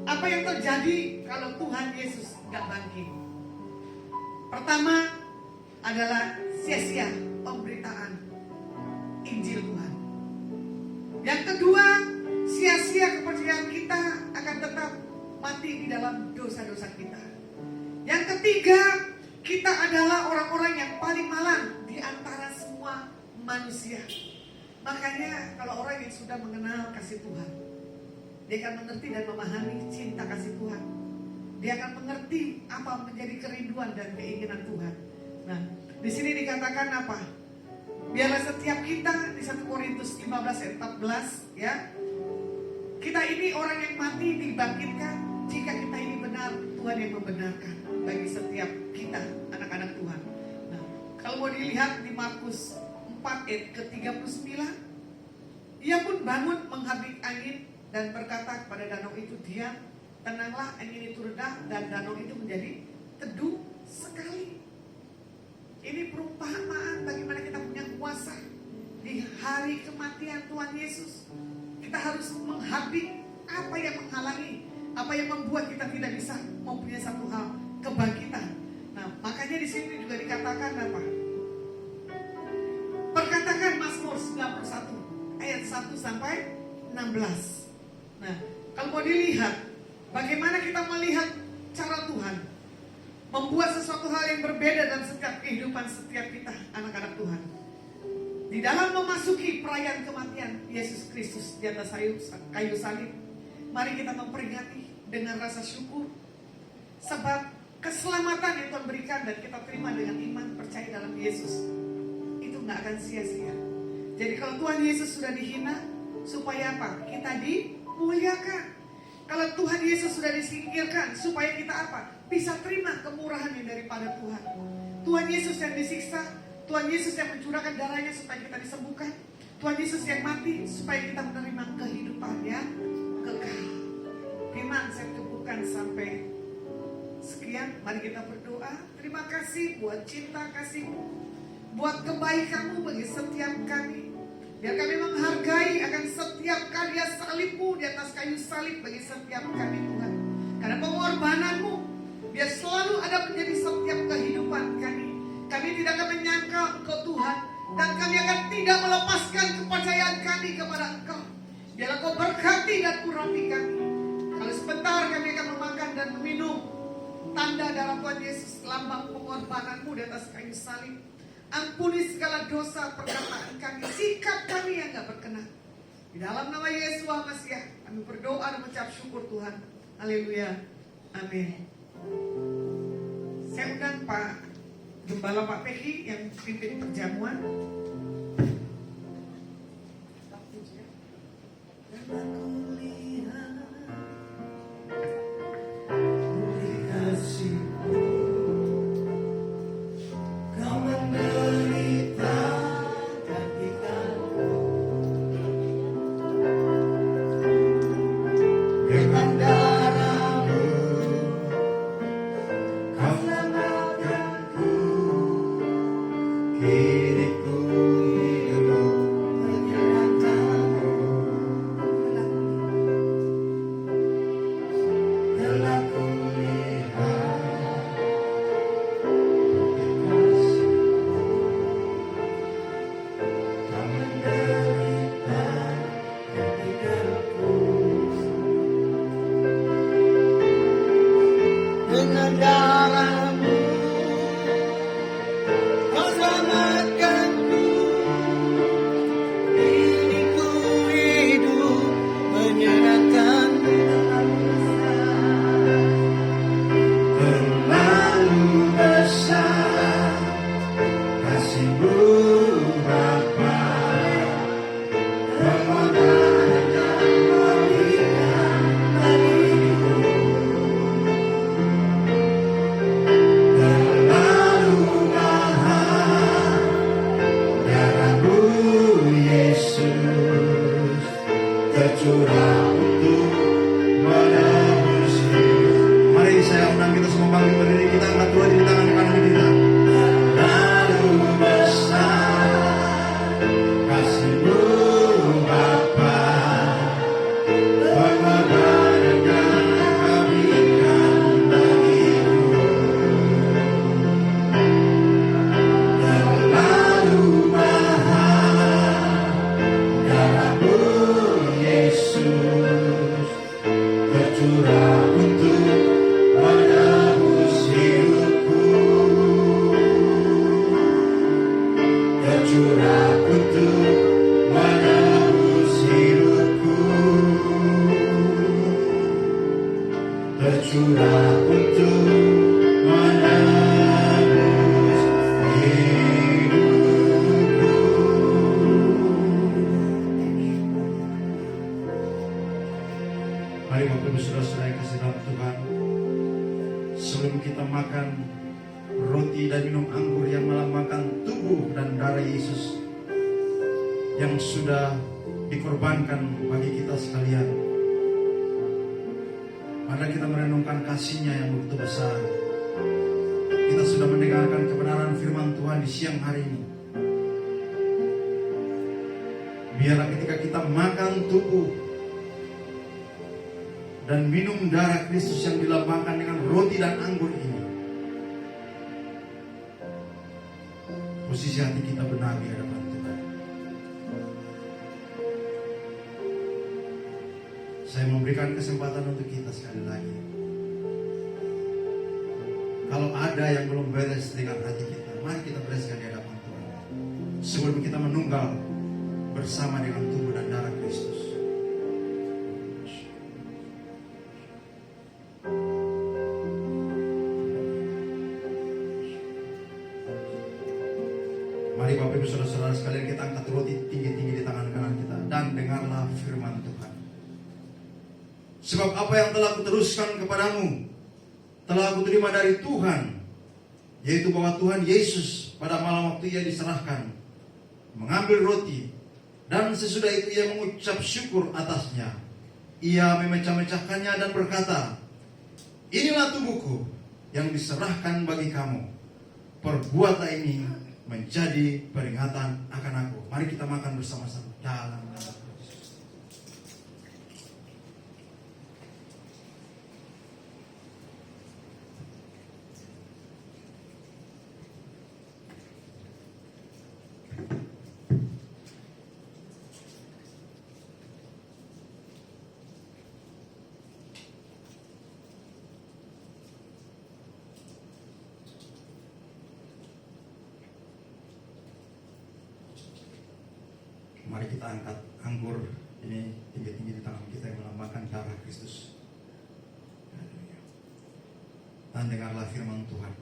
Apa yang terjadi kalau Tuhan Yesus tidak bangkit? Pertama adalah sia-sia pemberitaan Injil Tuhan. Yang kedua, sia-sia kepercayaan kita akan tetap mati di dalam dosa-dosa kita. Yang ketiga, kita adalah orang-orang yang paling malang di antara semua manusia. Makanya kalau orang yang sudah mengenal kasih Tuhan, dia akan mengerti dan memahami cinta kasih Tuhan. Dia akan mengerti apa menjadi kerinduan dan keinginan Tuhan. Nah, di sini dikatakan apa? Biarlah setiap kita di 1 Korintus 15 ayat 14, ya. Kita ini orang yang mati dibangkitkan jika kita ini benar, Tuhan yang membenarkan bagi setiap kita, anak-anak Tuhan. Nah, kalau mau dilihat di Markus 4 ayat ke-39, ia pun bangun menghabis angin dan berkata kepada danau itu, diam, tenanglah, angin itu reda dan danau itu menjadi teduh sekali. Ini perumpamaan bagaimana kita punya kuasa di hari kematian Tuhan Yesus. Kita harus menghabis apa yang menghalangi, apa yang membuat kita tidak bisa mempunyai satu hal, kebangkitan. Nah, makanya di sini juga dikatakan apa? Perkatakan Mazmur 91 ayat 1 sampai 16. Nah, kalau mau dilihat bagaimana kita melihat cara Tuhan membuat sesuatu hal yang berbeda dalam setiap kehidupan setiap kita, anak-anak Tuhan. Di dalam memasuki perayaan kematian Yesus Kristus di atas kayu salib, mari kita memperingati dengan rasa syukur, sebab keselamatan yang Tuhan berikan dan kita terima dengan iman percaya dalam Yesus itu nggak akan sia-sia. Jadi kalau Tuhan Yesus sudah dihina, supaya apa? Kita dimuliakan. Kalau Tuhan Yesus sudah disingkirkan, supaya kita apa? Bisa terima kemurahan yang daripada Tuhan. Tuhan Yesus yang disiksa, Tuhan Yesus yang mencurahkan darahnya supaya kita disembuhkan, Tuhan Yesus yang mati supaya kita menerima kehidupan yang kekal. Firman saya cukupkan sampai sekian. Mari kita berdoa. Terima kasih buat cinta kasih-Mu, buat kebaikan-Mu bagi setiap kami. Biar kami menghargai akan setiap karya salib-Mu di atas kayu salib bagi setiap kami, Tuhan. Karena pengorbanan-Mu biar selalu ada menjadi setiap kehidupan kami. Kami tidak akan menyangkal Engkau Tuhan, dan kami akan tidak melepaskan kepercayaan kami kepada Engkau. Biarlah Kau berkati dan urapi kami. Kalau sebentar kami akan memakan dan meminum tanda darah Tuhan Yesus, lambang pengorbanan-Mu di atas kayu salib. Ampuni segala dosa perkataan kami, sikap kami yang gak berkenan. Di dalam nama Yesus Masiah kami berdoa dan mengucap syukur Tuhan. Haleluya. Amin. Saya undang Pak Gembala Pak Peki yang pimpin perjamuan. Dengan darah-Mu kau selamatkan tercurah untuk menebus hidup. Mari saya undang kita semua bangkit berdiri, kita angkat dua di tangan kanan kita. Lalu besar kasih-Mu Bapa, pengorbanan yang Kau berikan bagiku. Terlalu mahal darah-Mu Yesus, tercurah untuk menebus hidupku, tercurah untuk menebus hidupku, tercurah untuk menebus hidupku. Mari Bapak Ibu Saudara-saudara yang kasih dalam Tuhan, sebelum kita makan roti dan minum anggur yang melambangkan tubuh dan darah Yesus yang sudah dikorbankan bagi kita sekalian, mari kita merenungkan kasih-Nya yang begitu besar. Kita sudah mendengarkan kebenaran firman Tuhan di siang hari ini. Biarlah ketika kita makan tubuh dan minum darah Kristus yang dilambangkan dengan roti dan anggur ini, posisi hati kita benar di hadapan Tuhan. Saya memberikan kesempatan untuk kita sekali lagi. Kalau ada yang belum beres dengan hati kita, mari kita bereskan di hadapan Tuhan sebelum kita menunggal bersama dengan tubuh dan darah Kristus. Mari Bapak Ibu Saudara-saudara sekalian, kita angkat roti tinggi-tinggi di tangan kanan kita dan dengarlah firman Tuhan. Sebab apa yang telah kuteruskan kepadamu telah aku terima dari Tuhan, yaitu bahwa Tuhan Yesus pada malam waktu Ia diserahkan mengambil roti, dan sesudah itu Ia mengucap syukur atasnya. Ia memecah-mecahkannya dan berkata, inilah tubuhku yang diserahkan bagi kamu. Perbuatlah ini menjadi peringatan akan aku. Mari kita makan bersama-sama dalam nama Yesus. Mari kita angkat anggur ini tinggi-tinggi di tangan kita yang melambangkan darah Kristus. Dan dengarlah firman Tuhan.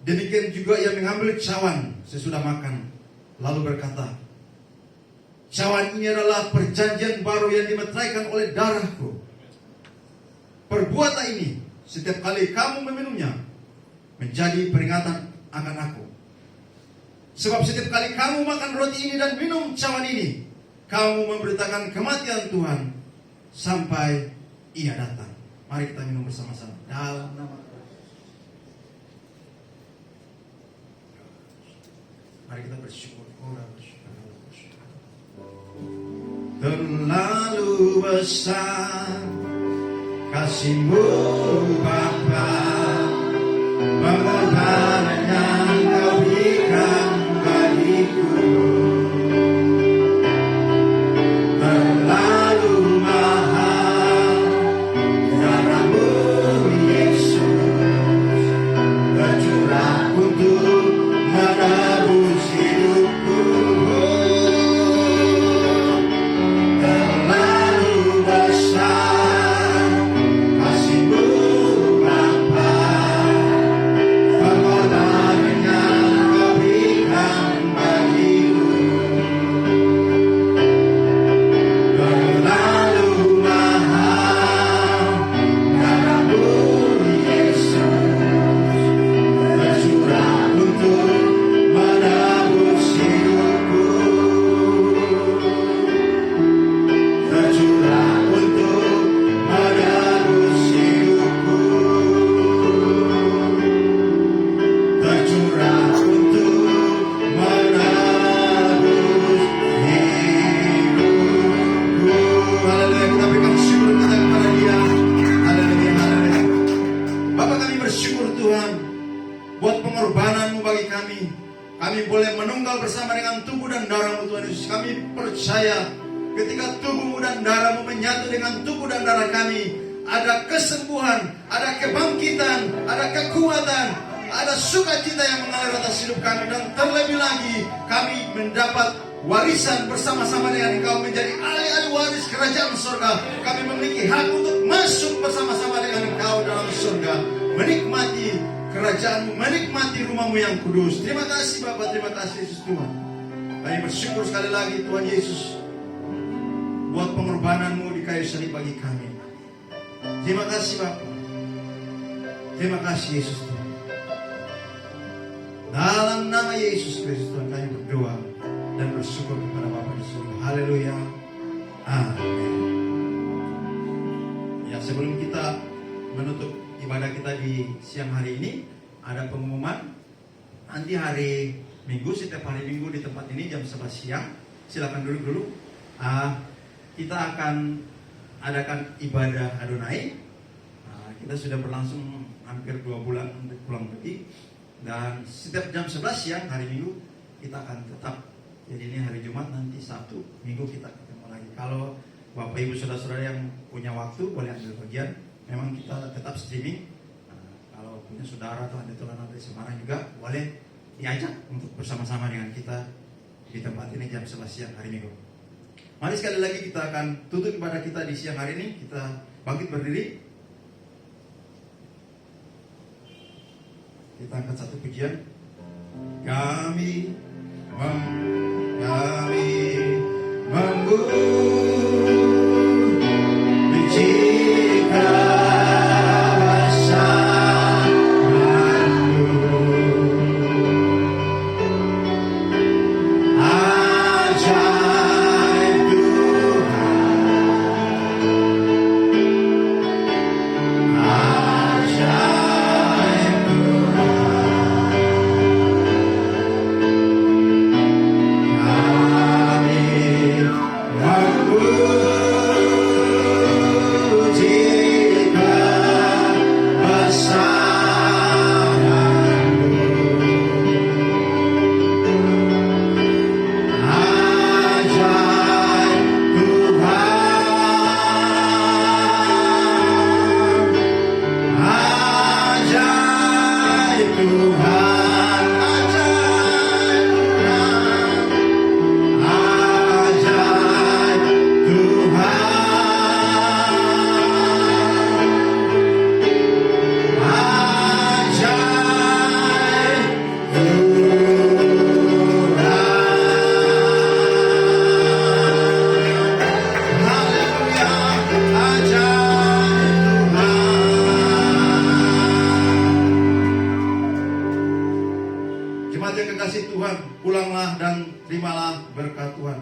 Demikian juga Ia mengambil cawan sesudah makan, lalu berkata, cawan ini adalah perjanjian baru yang dimeteraikan oleh darahku. Perbuatlah ini setiap kali kamu meminumnya menjadi peringatan akan aku. Sebab setiap kali kamu makan roti ini dan minum cawan ini, kamu memberitakan kematian Tuhan sampai Ia datang. Mari kita minum bersama-sama dalam nama Tuhan. Mari kita bersyukur. Terlalu besar kasih-Mu Bapa, pengorbanan yang Kau berikan bagiku. Terlalu mahal darah-Mu Yesus, tercurah untuk menebus hidupku. Terlalu besar kasih-Mu Bapa, pengorbanan yang Kami boleh menunggal bersama dengan tubuh dan darah-Mu Tuhan Yesus. Kami percaya ketika tubuh-Mu dan darah-Mu menyatu dengan tubuh dan darah kami, ada kesembuhan, ada kebangkitan, ada kekuatan, ada sukacita yang mengalir atas hidup kami. Dan terlebih lagi kami mendapat warisan bersama-sama dengan Engkau, menjadi ahli-ahli waris kerajaan surga. Kami memiliki hak untuk masuk bersama-sama dengan Engkau dalam surga, menikmati kerajaan-Mu, menikmati rumah-Mu yang kudus. Terima kasih Bapa, terima kasih Yesus Tuhan. Kami bersyukur sekali lagi Tuhan Yesus buat pengorbanan-Mu di kayu salib bagi kami. Terima kasih Bapa, terima kasih Yesus Tuhan. Dalam nama Yesus Kristus Tuhan kami berdoa dan bersyukur kepada Bapa di surga. Haleluya, amin. Ya, sebelum kita menutup ibadah kita di siang hari ini, ada pengumuman. Nanti hari Minggu, setiap hari Minggu di tempat ini jam 11 siang, silakan duduk dulu. Kita akan adakan ibadah Adonai. Kita sudah berlangsung hampir 2 bulan untuk pulang lebih. Dan setiap jam 11 siang hari Minggu kita akan tetap. Jadi ini hari Jumat, nanti Sabtu, Minggu kita ketemu lagi. Kalau Bapak Ibu Saudara-saudara yang punya waktu boleh ambil bagian. Memang kita tetap streaming. Kalau punya saudara atau ada teman dari Semarang juga boleh diajak untuk bersama-sama dengan kita di tempat ini jam 11 siang hari Minggu. Mari sekali lagi kita akan tutup ibadah kita di siang hari ini. Kita bangkit berdiri. Kita angkat satu pujian. Kami pulanglah dan terimalah berkat Tuhan.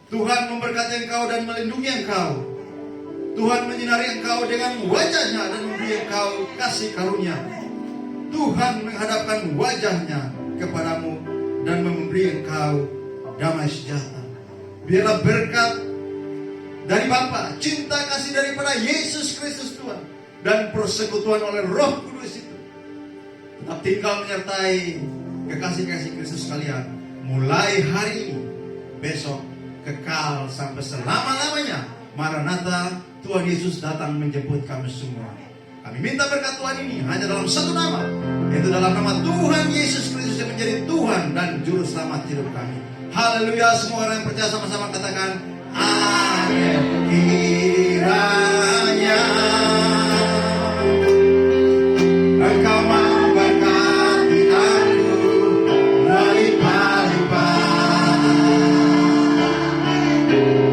Tuhan memberkati engkau dan melindungi engkau. Tuhan menyinari engkau dengan wajahnya dan memberi engkau kasih karunia. Tuhan menghadapkan wajahnya kepadamu dan memberi engkau damai sejahtera. Biarlah berkat dari Bapa, cinta kasih daripada Yesus Kristus Tuhan, dan persekutuan oleh Roh Kudus itu tetap tinggal menyertai kekasih-kasih Kristus sekalian, mulai hari ini, besok, kekal sampai selama-lamanya. Maranatha, Tuhan Yesus datang menjemput kami semua. Kami minta berkat Tuhan ini hanya dalam satu nama, yaitu dalam nama Tuhan Yesus Kristus yang menjadi Tuhan dan Juru Selamat hidup kami. Haleluya, semua orang yang percaya sama-sama katakan